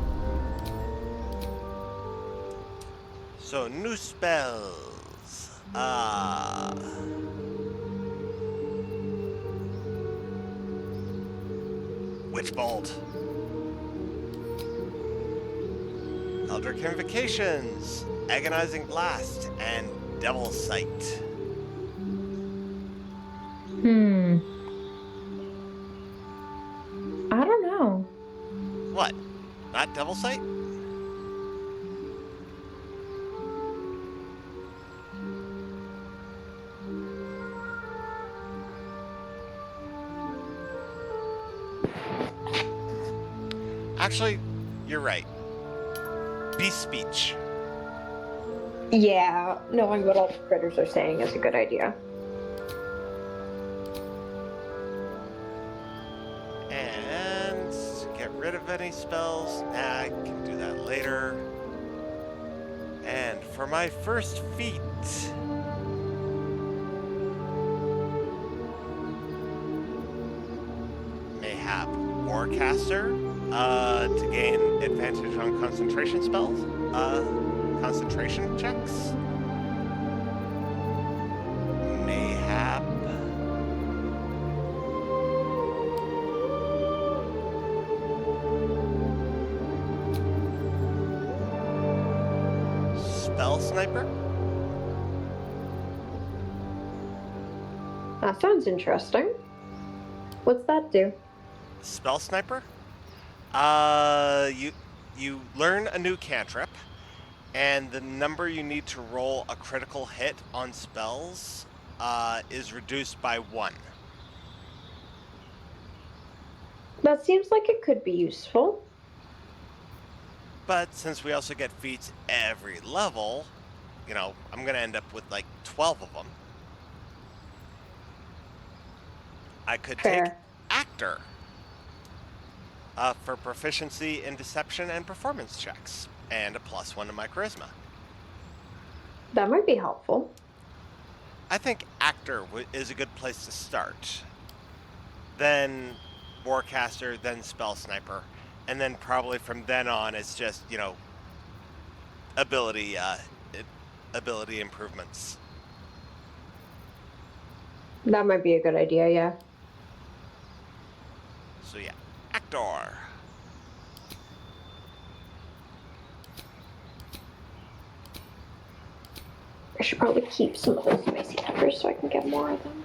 So, new spells. Witch Bolt. Eldritch Invocations, Agonizing Blast, and Devil Sight. I don't know. What? Not Devil Sight? Actually, you're right. Beast Speech. Yeah, knowing what all the critters are saying is a good idea. And get rid of any spells. Nah, I can do that later. And for my first feat, Mayhap Warcaster, to gain advantage on concentration spells, concentration checks. Mayhap. Spell Sniper. That sounds interesting. What's that do? Spell Sniper? You learn a new cantrip, and the number you need to roll a critical hit on spells is reduced by 1. That seems like it could be useful. But since we also get feats every level, you know, I'm going to end up with like 12 of them. I could take Actor for proficiency in deception and performance checks, and a +1 to my charisma. That might be helpful. I think Actor is a good place to start. Then Warcaster, then Spell Sniper, and then probably from then on it's just, you know, ability improvements. That might be a good idea, yeah. So yeah, Actor. I should probably keep some of those spicy peppers so I can get more of them.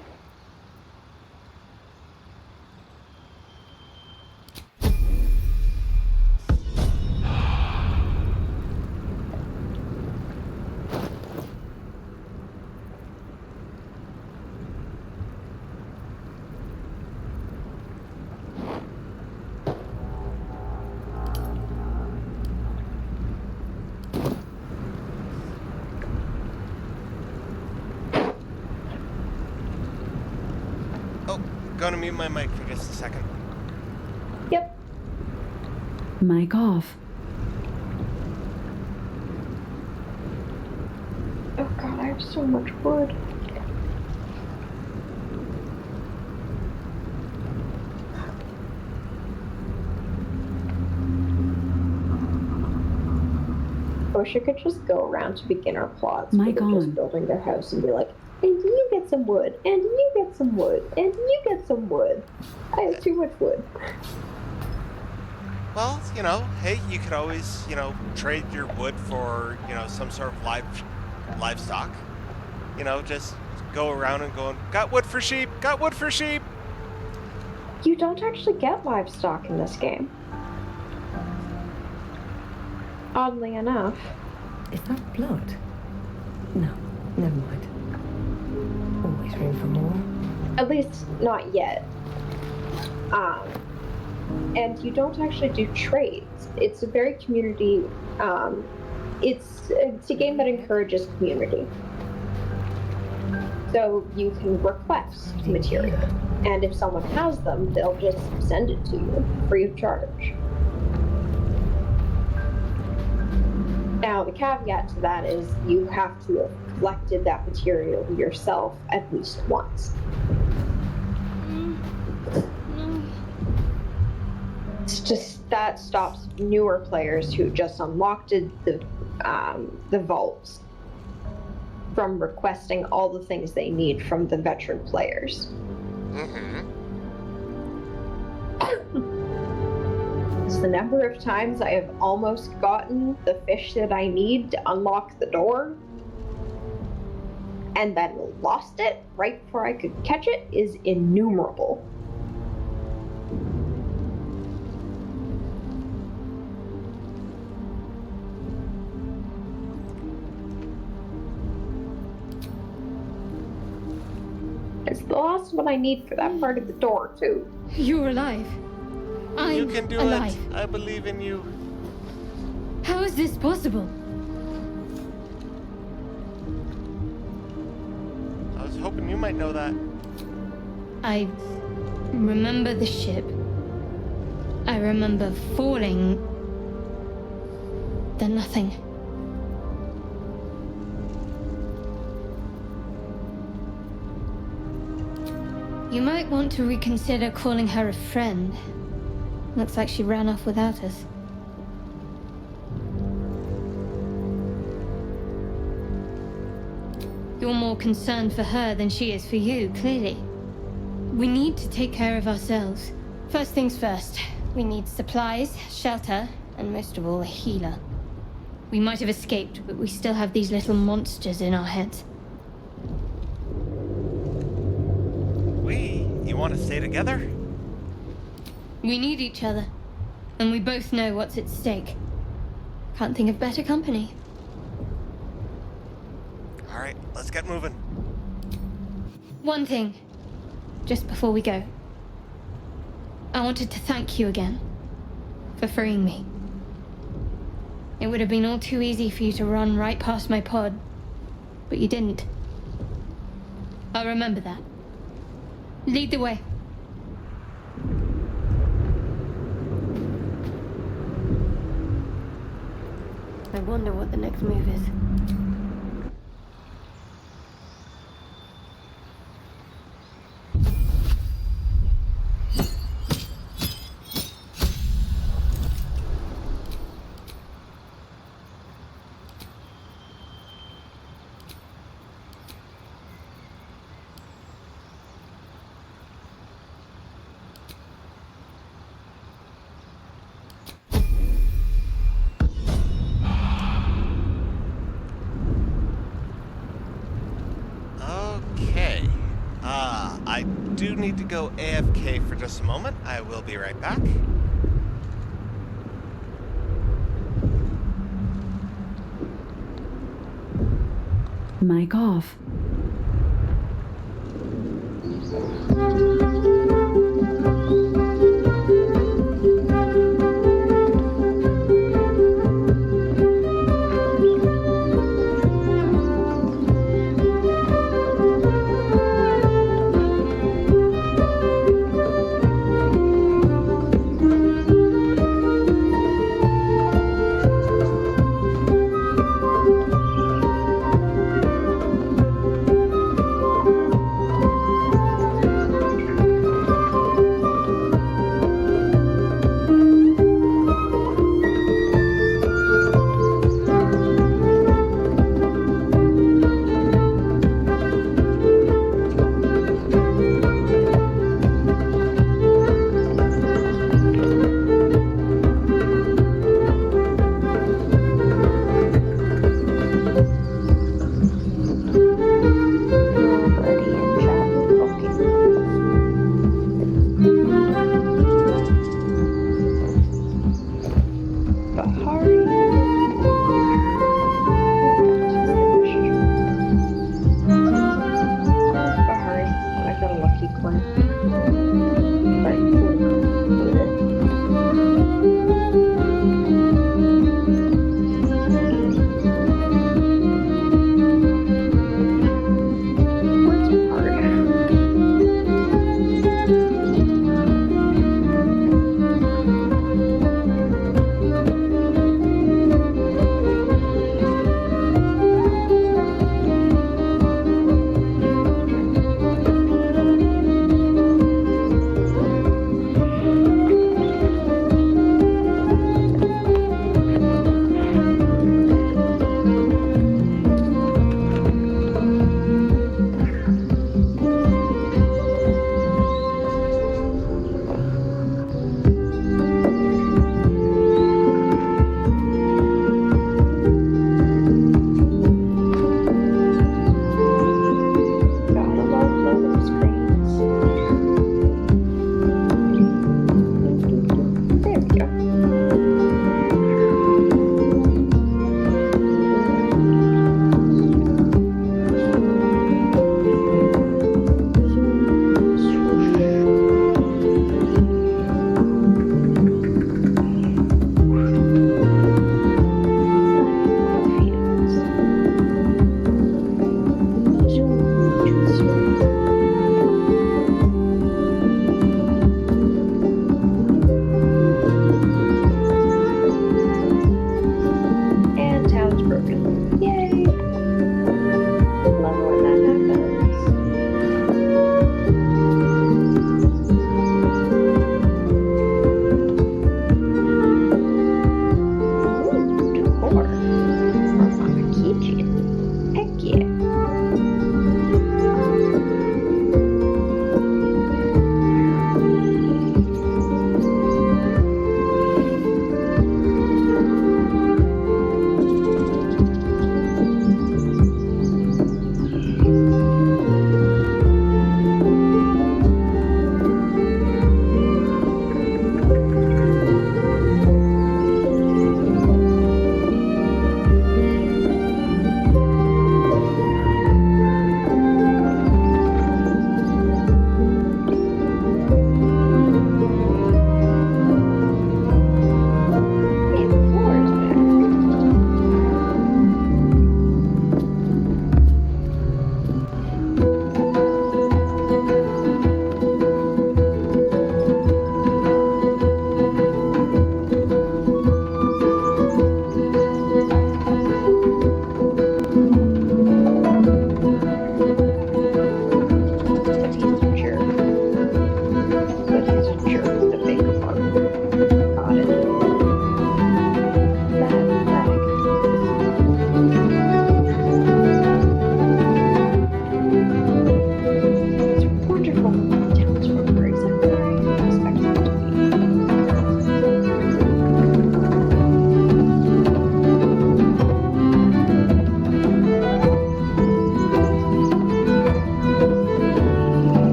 going to mute my mic for just a second. Yep. Mic off. Oh god, I have so much wood. I wish I could just go around to beginner plots where Mic they're on. just building their house and be like, and you get some wood, and you get some wood, and you get some wood. I have too much wood. Well, you know, hey, you could always, you know, trade your wood for, you know, some sort of livestock. You know, just go around and going, got wood for sheep, got wood for sheep. You don't actually get livestock in this game. Oddly enough. Is that blood? No, never mind. Always room for more. At least not yet. And you don't actually do trades. It's a very community, it's a game that encourages community. So you can request material, and if someone has them, they'll just send it to you free of charge. Now, the caveat to that is you have to have collected that material yourself at least once. It's just that stops newer players who just unlocked the vaults from requesting all the things they need from the veteran players. It's the number of times I have almost gotten the fish that I need to unlock the door and then lost it right before I could catch it is innumerable. It's the last one I need for that part of the door, too. You're alive. I'm You can do alive. it. I believe in you. How is this possible? I was hoping you might know that. I remember the ship. I remember falling. Then nothing. You might want to reconsider calling her a friend. Looks like she ran off without us. You're more concerned for her than she is for you, clearly. We need to take care of ourselves. First things first, we need supplies, shelter, and most of all, a healer. We might have escaped, but we still have these little monsters in our heads. You want to stay together? We need each other, and we both know what's at stake. Can't think of better company. All right, let's get moving. One thing, just before we go. I wanted to thank you again for freeing me. It would have been all too easy for you to run right past my pod, but you didn't. I'll remember that. Lead the way. I wonder what the next move is. I do need to go AFK for just a moment. I will be right back. Mic off.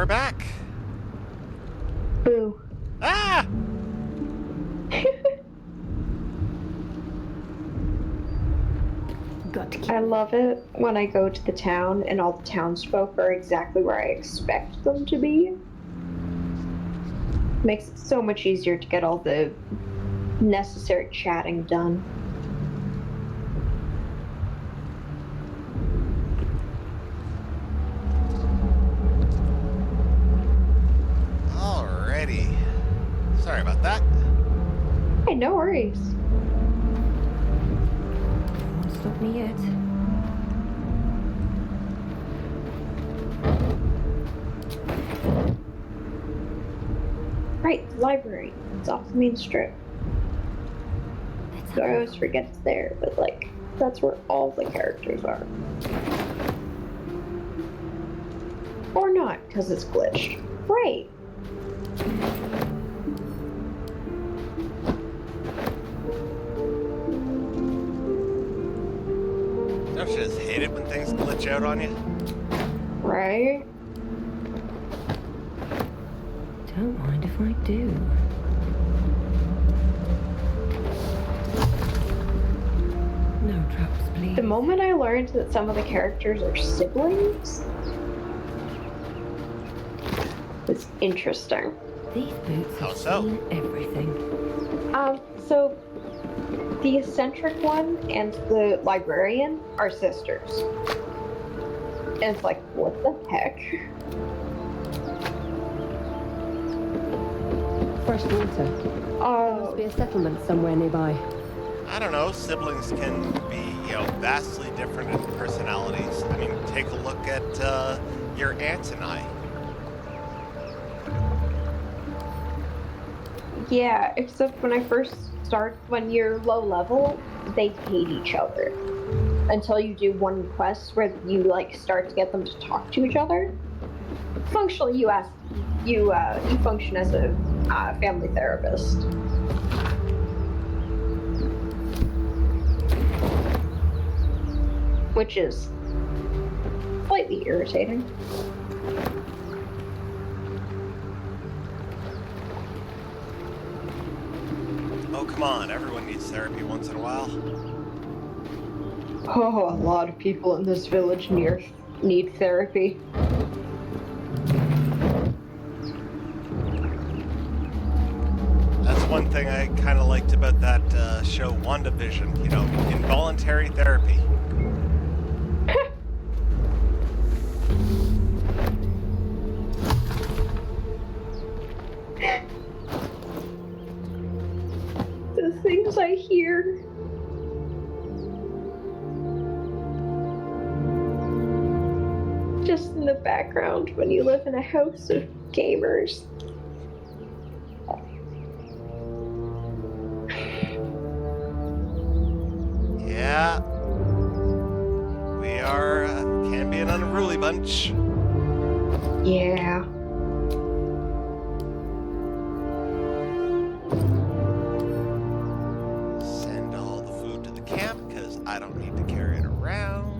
we're back. Boo. Ah! Got to keep. I love it when I go to the town and all the townsfolk are exactly where I expect them to be. Makes it so much easier to get all the necessary chatting done. Alrighty. Sorry about that. Hey, no worries. Won't stop me yet. Right, the library. It's off the main strip. So I always forget it's there, but like, that's where all the characters are. Or not, because it's glitched. Right. Don't you just hate it when things glitch out on you? Right? Don't mind if I do. No traps, please. The moment I learned that some of the characters are siblings was interesting. These boots How have so? seen everything. So the eccentric one and the librarian are sisters. And it's like, what the heck? Fresh water. There must be a settlement somewhere nearby. I don't know. Siblings can be, vastly different in personalities. I mean, take a look at your aunt and I. Yeah, except when I first start, when you're low level, they hate each other. Until you do one quest where you start to get them to talk to each other. Functionally, you function as a family therapist. Which is slightly irritating. Oh, come on. Everyone needs therapy once in a while. Oh, a lot of people in this village need therapy. That's one thing I kind of liked about that show, WandaVision. Involuntary therapy. The things I hear. Just in the background when you live in a house of gamers. Yeah. We are, can be an unruly bunch. Yeah. Send all the food to the camp, because I don't need to carry it around.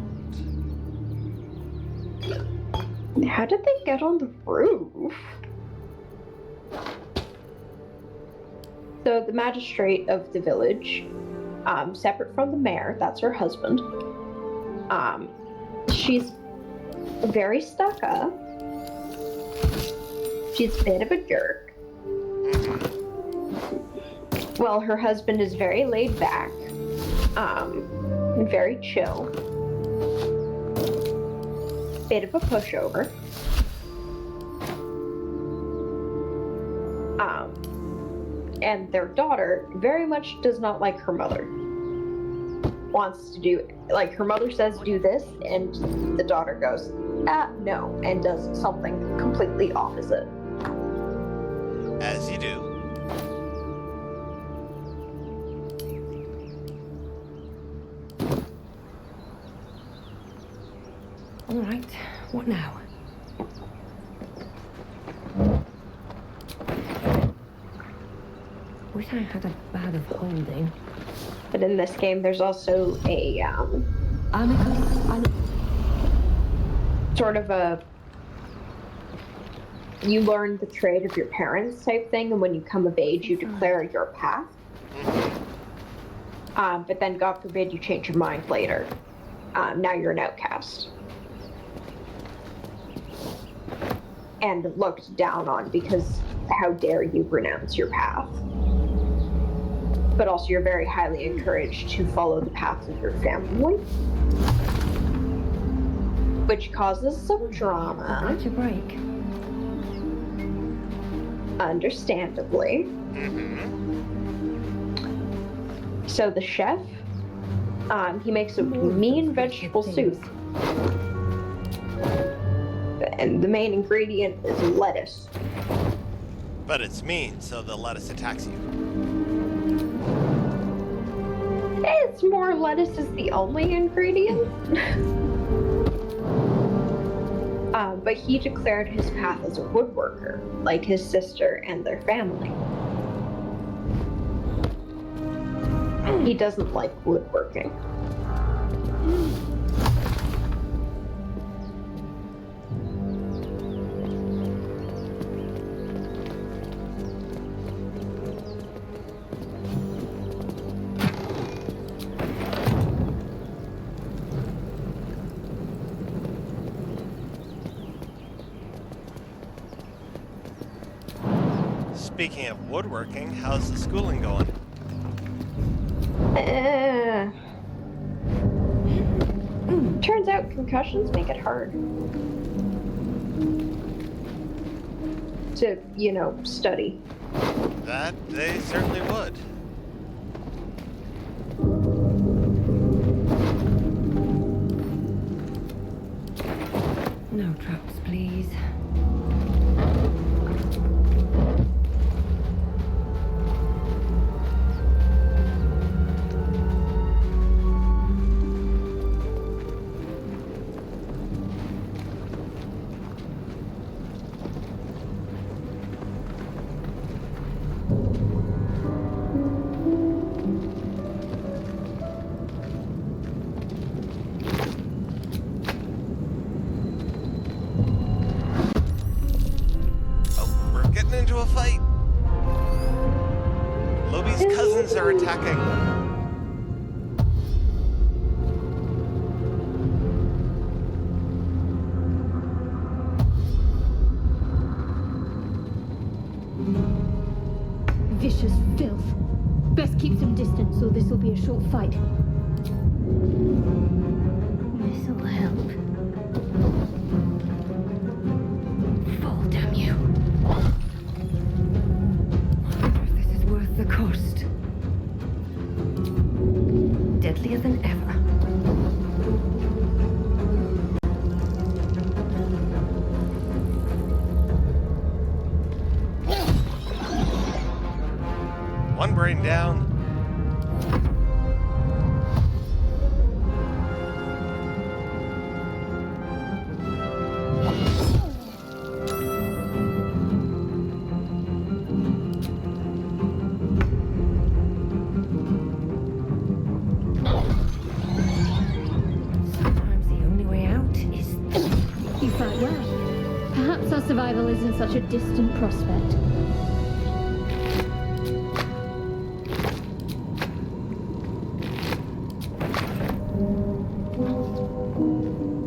How did they get on the roof? So the magistrate of the village, separate from the mayor, that's her husband. She's very stuck up. She's a bit of a jerk. Well, her husband is very laid back, and very chill. Bit of a pushover. And their daughter very much does not like her mother. Wants to do, her mother says do this, and the daughter goes, no, and does something completely opposite. As you do. All right, what now? Wish I had a bag of holding. But in this game, there's also a sort of a you learn the trade of your parents type thing, and when you come of age, you declare your path. But then, God forbid, you change your mind later. Now you're an outcast. And looked down on because how dare you renounce your path. But also you're very highly encouraged to follow the path of your family. Which causes some drama. Catch a break. Understandably. So the chef, he makes a mean vegetable soup. And the main ingredient is lettuce. But it's mean, so the lettuce attacks you. It's more lettuce is the only ingredient. But he declared his path as a woodworker, like his sister and their family. He doesn't like woodworking. Speaking of woodworking, how's the schooling going? Turns out concussions make it hard to, study. That they certainly would. No traps, please. Into a fight. Lobie's cousins are attacking. Vicious filth. Best keep some distance, or this will be a short fight. This'll help. Fall, damn you. The cost. Deadlier than ever. One brain down. Survival isn't such a distant prospect.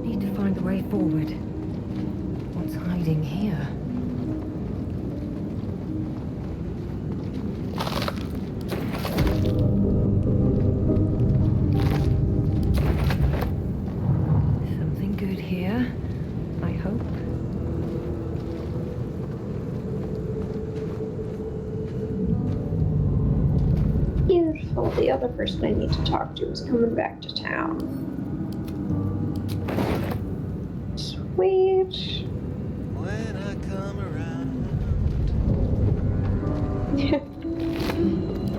Need to find a way forward. What's hiding here? Something good here, I hope. Beautiful. The other person I need to talk to is coming back to town. Sweet. When I come around.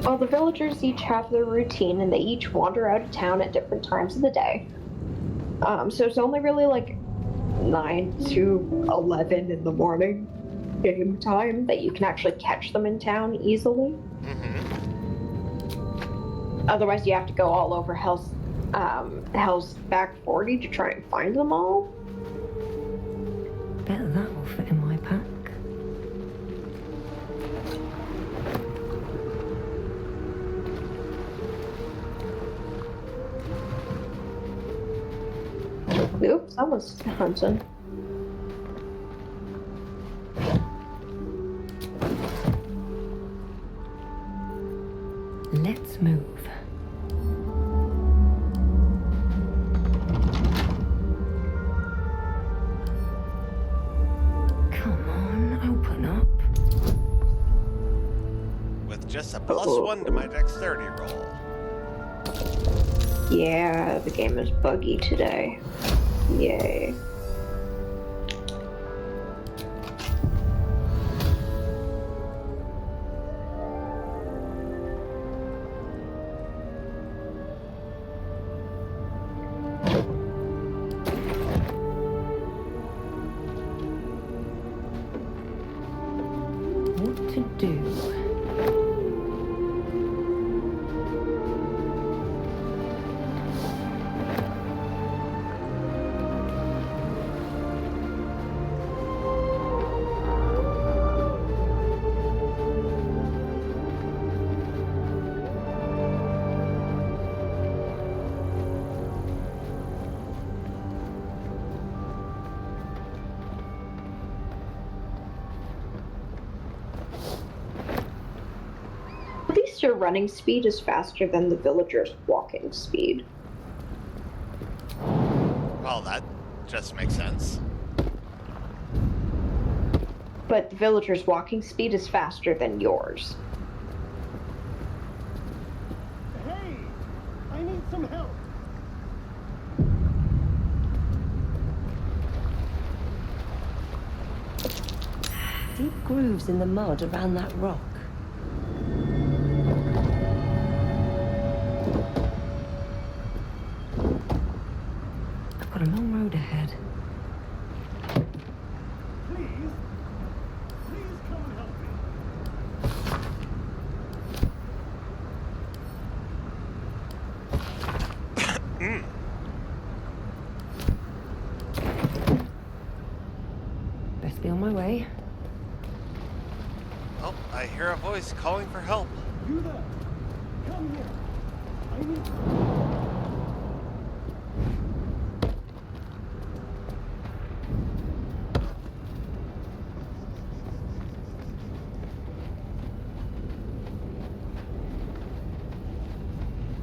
Well, the villagers each have their routine, and they each wander out of town at different times of the day. So it's only really like 9 to 11 in the morning game time that you can actually catch them in town easily. Otherwise, you have to go all over Hell's back 40 to try and find them all. Bet that will fit in my pack. Someone's hunting. Let's move. Come on, open up. With just a +1 to my dexterity roll. Yeah, the game is buggy today. Yay. What to do? At least your running speed is faster than the villagers' walking speed. Well, that just makes sense. But the villagers' walking speed is faster than yours. Hey! I need some help! Deep grooves in the mud around that rock. I've got a long road ahead. Please? Please come and help me. Best be on my way. Oh, I hear a voice calling for help. You there! Come here! I need...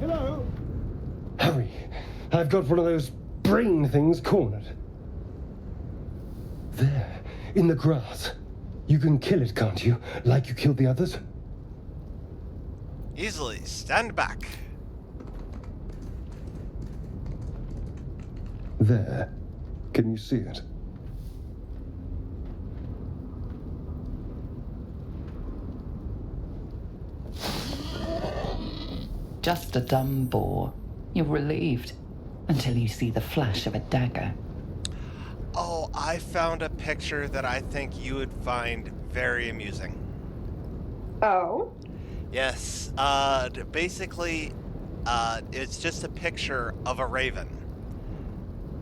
Hello? Hurry! I've got one of those brain things cornered. There, in the grass. You can kill it, can't you? Like you killed the others? Easily. Stand back. There. Can you see it? Just a dumb boar. You're relieved until you see the flash of a dagger. Oh, I found a picture that I think you would find very amusing. Oh? Yes, basically, it's just a picture of a raven.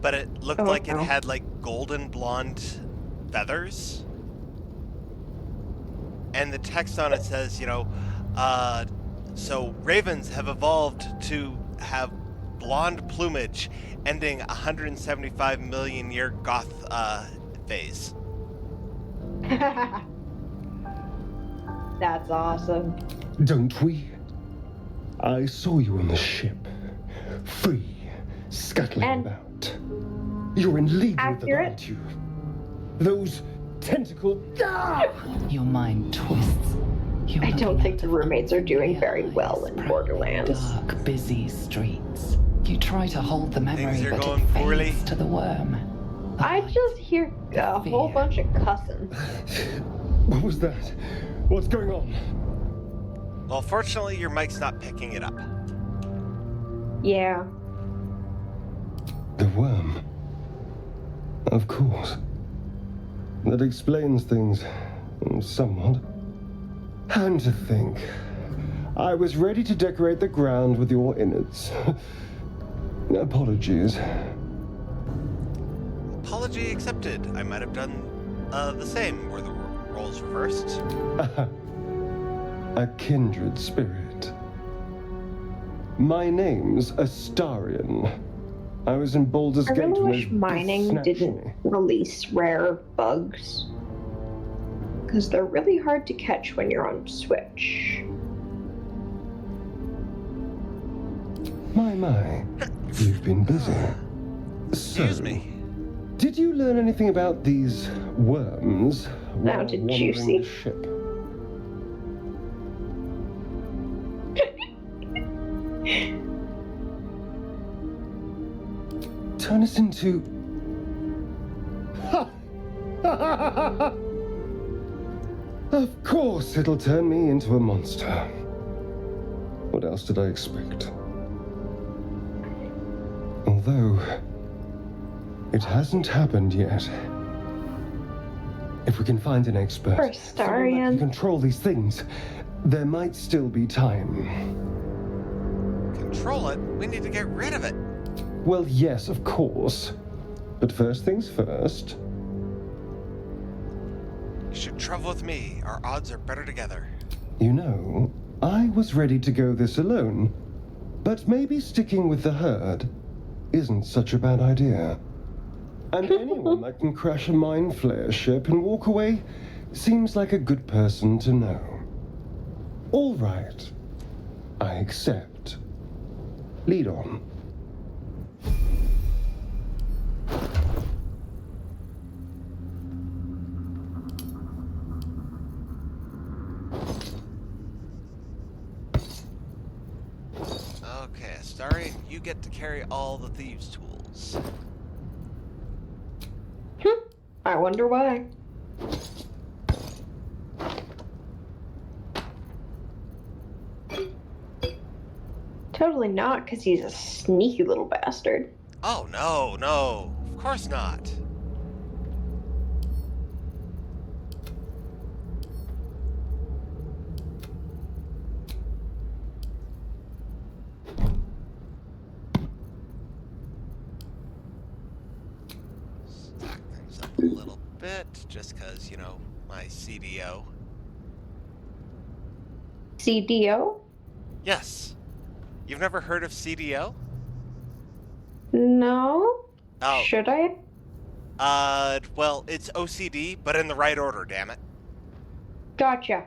But it looked like it had, like, golden blonde feathers. And the text on it says, you know, so ravens have evolved to have blonde plumage ending 175 million year goth phase. That's awesome. Don't we? I saw you on the ship. Free, scuttling about. You're in league with them, aren't you? Those tentacle... Ah! Your mind twists. I don't think the roommates are doing very well in Borderlands. Dark, busy streets. You try to hold the memory, Things are but going it poorly. fades to the worm. I just hear a whole bunch of cussing. What was that? What's going on? Well, fortunately, your mic's not picking it up. Yeah. The worm. Of course. That explains things somewhat. And to think, I was ready to decorate the ground with your innards. Apologies. Apology accepted. I might have done the same. Were the roles reversed? A kindred spirit. My name's Astarion. I was in Baldur's I Gate really when wish those mining beasts snatched didn't me. release rare bugs. Because they're really hard to catch when you're on Switch. My, you've been busy. Excuse me. Did you learn anything about these worms while Sounded wandering juicy. the ship? Turn us into... Of course it'll turn me into a monster. What else did I expect? Although, it hasn't happened yet. If we can find an expert, someone that can control these things, there might still be time. Control it? We need to get rid of it. Well, yes, of course. But first things first. You should travel with me. Our odds are better together. You know, I was ready to go this alone. But maybe sticking with the herd isn't such a bad idea. And anyone that can crash a mind flare ship and walk away seems like a good person to know. All right. I accept. Lead on. Okay, Astarian, you get to carry all the thieves' tools. I wonder why. Totally not, because he's a sneaky little bastard. Oh, no, no. Of course not. Stack things up a little bit, just because, you know, my CDO. CDO? Yes. You've never heard of CDO? No? Oh. Should I? Well, it's OCD, but in the right order, damn it. Gotcha.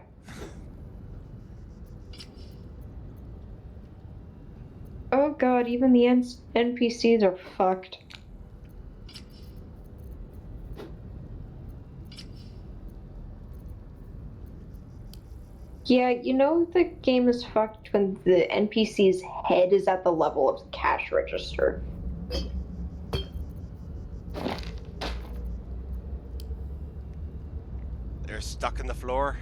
Oh god, even the NPCs are fucked. Yeah, you know the game is fucked when the NPC's head is at the level of the cash register. They're stuck in the floor.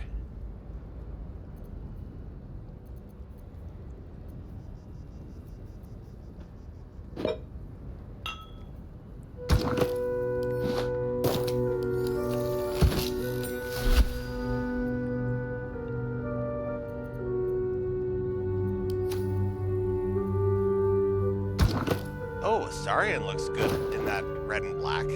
Oh, Astarian looks good in that red and black.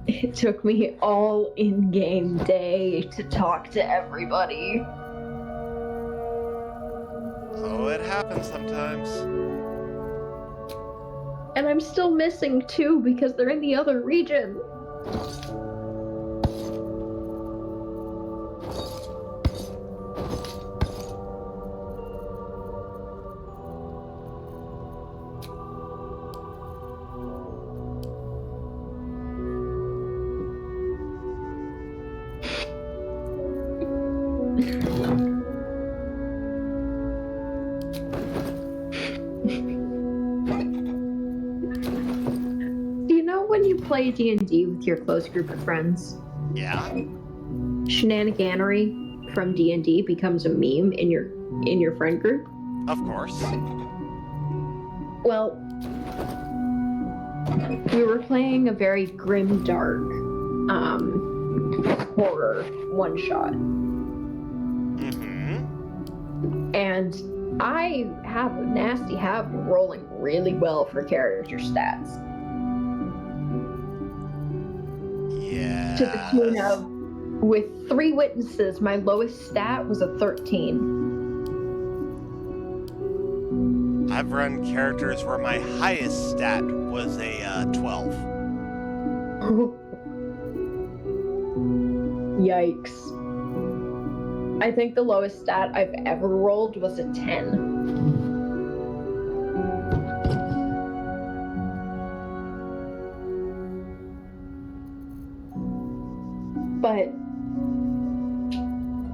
It took me all in-game day to talk to everybody. Oh, it happens sometimes. And I'm still missing two because they're in the other region. play D&D with your close group of friends, Yeah. shenaniganery from D&D becomes a meme in your friend group? Of course. Well, we were playing a very grim, dark horror one-shot. Mm-hmm. And I have a nasty habit of rolling really well for character stats. Yeah. To the tune of, with 3 witnesses, my lowest stat was a 13. I've run characters where my highest stat was a 12. Yikes. I think the lowest stat I've ever rolled was a 10. But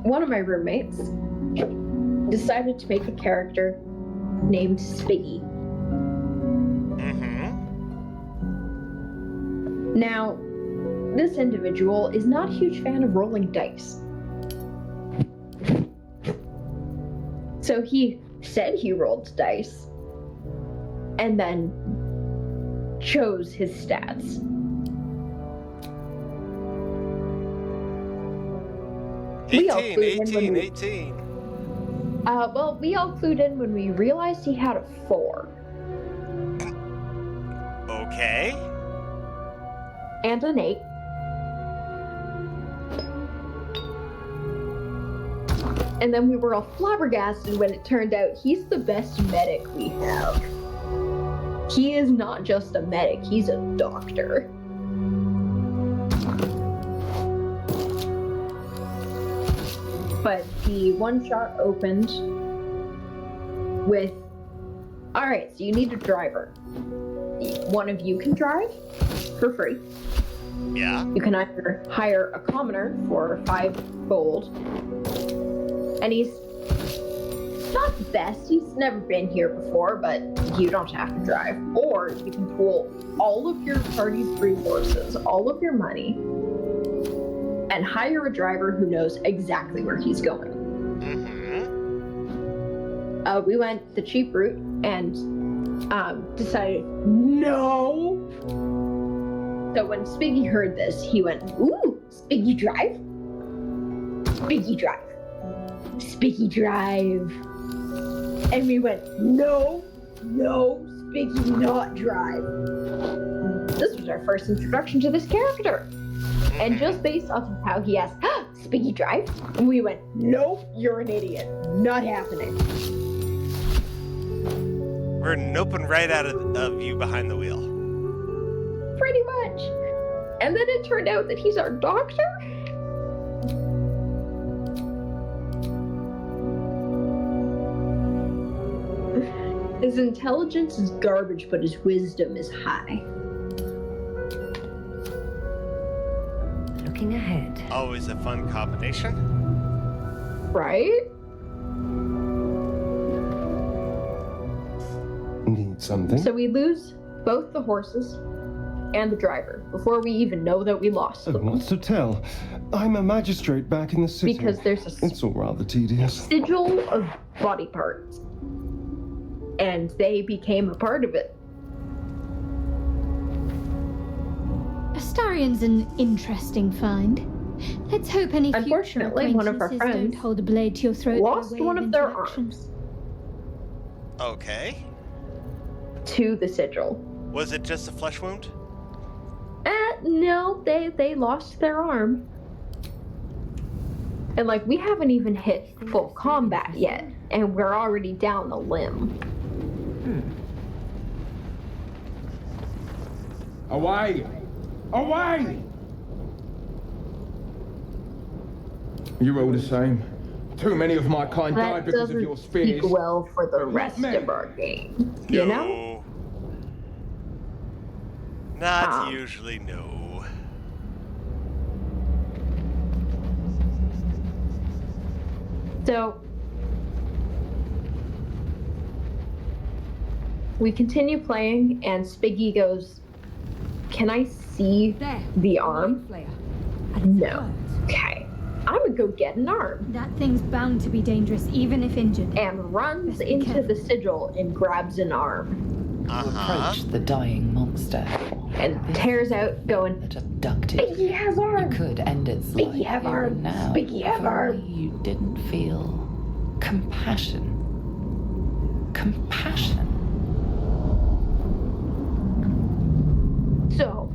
one of my roommates decided to make a character named Spiggy. Mm-hmm. Now, this individual is not a huge fan of rolling dice. So he said he rolled dice and then chose his stats. Eighteen. Well, we all clued in when we realized he had a 4. Okay. And an 8. And then we were all flabbergasted when it turned out he's the best medic we have. He is not just a medic, he's a doctor. But the one-shot opened with, alright, so you need a driver. One of you can drive for free. Yeah. You can either hire a commoner for 5 gold, and he's not the best, he's never been here before, but you don't have to drive. Or you can pool all of your party's resources, all of your money, and hire a driver who knows exactly where he's going. Mm-hmm. We went the cheap route and decided, no! So when Spiggy heard this, he went, ooh, Spiggy drive? Spiggy drive. Spiggy drive. And we went, no, Spiggy not drive. This was our first introduction to this character. And just based off of how he asked, Spiggy drive? And we went, nope, you're an idiot. Not happening. We're noping right out of you behind the wheel. Pretty much. And then it turned out that he's our doctor? His intelligence is garbage, but his wisdom is high. Looking ahead. Always a fun combination. Right? Need something? So we lose both the horses and the driver before we even know that we lost them. What's to tell? I'm a magistrate back in the city. Because there's It's all rather tedious. sigil of body parts. And they became a part of it. Astarion's an interesting find. Let's hope any future Unfortunately, one of our acquaintances friends don't hold a blade to your throat by lost way one of their introduction. arms Okay. to the sigil. Was it just a flesh wound? No, they lost their arm. And like, we haven't even hit full combat yet, and we're already down the limb. Away! Away! You're all the same. Too many of my kind died That because of your doesn't spears. speak well for the rest me. of our game. You know? No. Not usually, no. So we continue playing, and Spiggy goes, "Can I see the arm? No. Okay. I'm gonna go get an arm. That thing's bound to be dangerous, even if injured. And runs into the sigil and grabs an arm. Approach the dying monster. And tears out, going, abducted. Biggie has arm. You could end its life Biggie have here arm. and now. Biggie have if only arm. you didn't feel compassion. Compassion. So,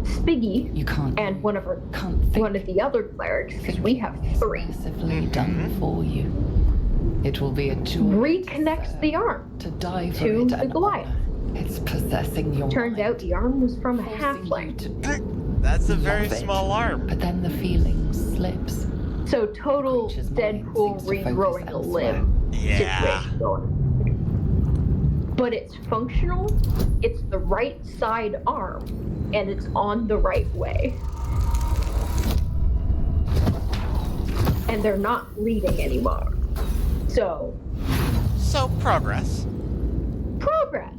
Spiggy you can't and one of the other clerics, because we have 3, done for you. It will be a joy reconnects the arm to die for to it the Goliath. It's possessing your Turns mind. out the arm was from a halfling. That's a very small arm. But then the feeling slips. So total Deadpool regrowing a limb situation going. But it's functional, it's the right side arm, and it's on the right way. And they're not bleeding anymore. So progress. Progress.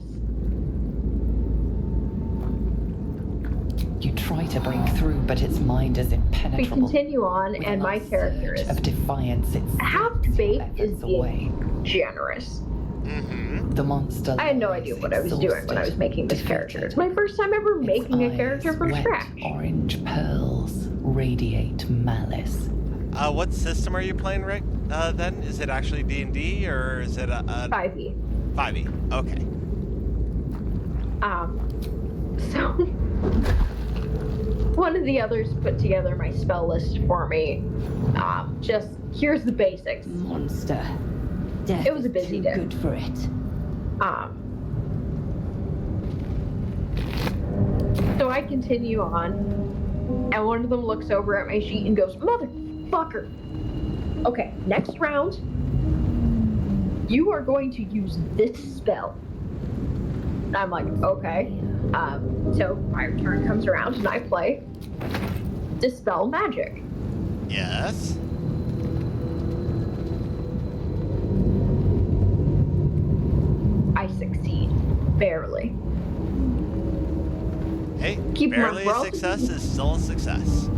You try to break through, but its mind is impenetrable. We continue on, and my character is of defiance. It's half-baked is being generous. The monster. I had no idea what I was doing when I was making this character. It's my first time ever making a character from wet scratch. Orange pearls radiate malice. What system are you playing right then? Is it actually D&D or is it a 5e? 5e. Okay. So one of the others put together my spell list for me. Just here's the basics. Monster. Death it was a busy day. Good for it. So I continue on, and one of them looks over at my sheet and goes, "Motherfucker! Okay, next round, you are going to use this spell." And I'm like, okay. So my turn comes around and I play Dispel Magic. Yes. I succeed. Barely. Hey, Keep in mind, barely we're a also- success is still a success.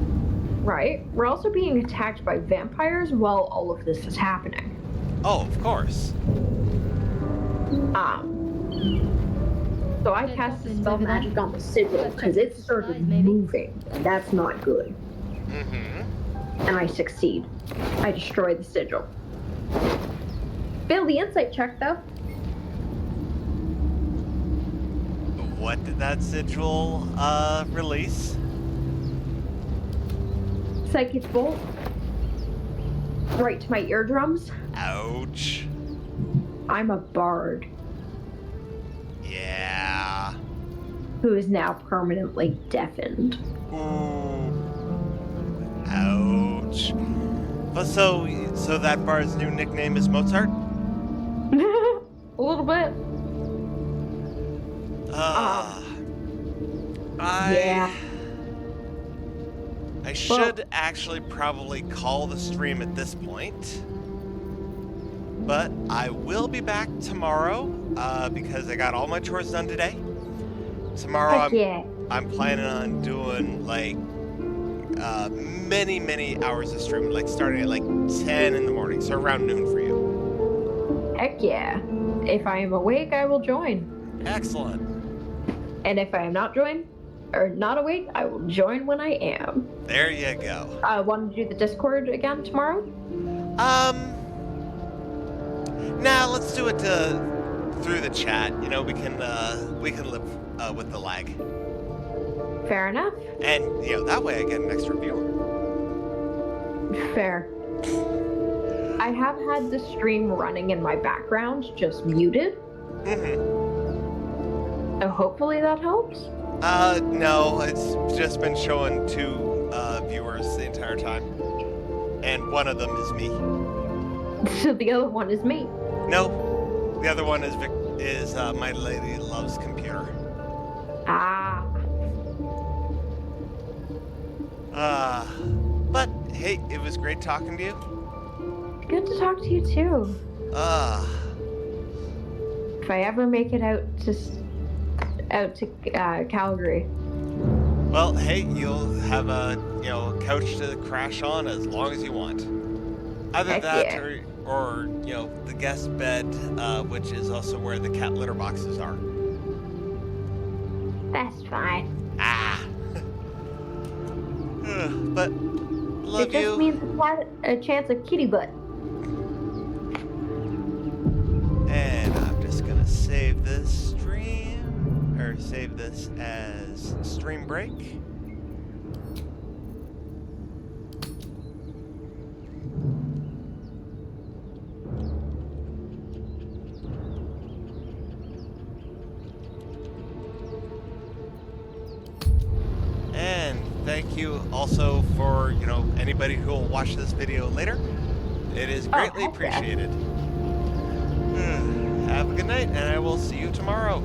Right? We're also being attacked by vampires while all of this is happening. Oh, of course. So I cast the spell magic on the sigil because it started moving, and that's not good. And I succeed. I destroy the sigil. Fail the insight check, though. What did that sigil release? Psychic bolt. Right to my eardrums. Ouch. I'm a bard. Yeah. Who is now permanently deafened. Ooh. Ouch. But so that bard's new nickname is Mozart? A little bit. Yeah. I should actually probably call the stream at this point. But I will be back tomorrow because I got all my chores done today. Tomorrow I'm planning on doing like many hours of stream, like starting at like 10 in the morning, so around noon for you. Heck yeah. If I am awake, I will join. Excellent. And if I am not not awake, I will join when I am. There you go. Want to do the Discord again tomorrow? Nah, let's do it through the chat. You know, we can live with the lag. Fair enough. And that way I get an extra viewer. Fair. I have had the stream running in my background, just muted. So hopefully that helps. No, it's just been showing 2 viewers the entire time, and one of them is me. So the other one is me. No, the other one is my lady loves computer. But hey, it was great talking to you. Good to talk to you too. If I ever make it out to out to Calgary. Well, hey, you'll have a couch to crash on as long as you want. Either Heck that, yeah. or the guest bed, which is also where the cat litter boxes are. That's fine. Ah. But love It just you. means a chance of kitty butt. And I'm just gonna save this stream, or save this as stream break. And thank you also for, anybody who will watch this video later. It is greatly appreciated. Have a good night, and I will see you tomorrow.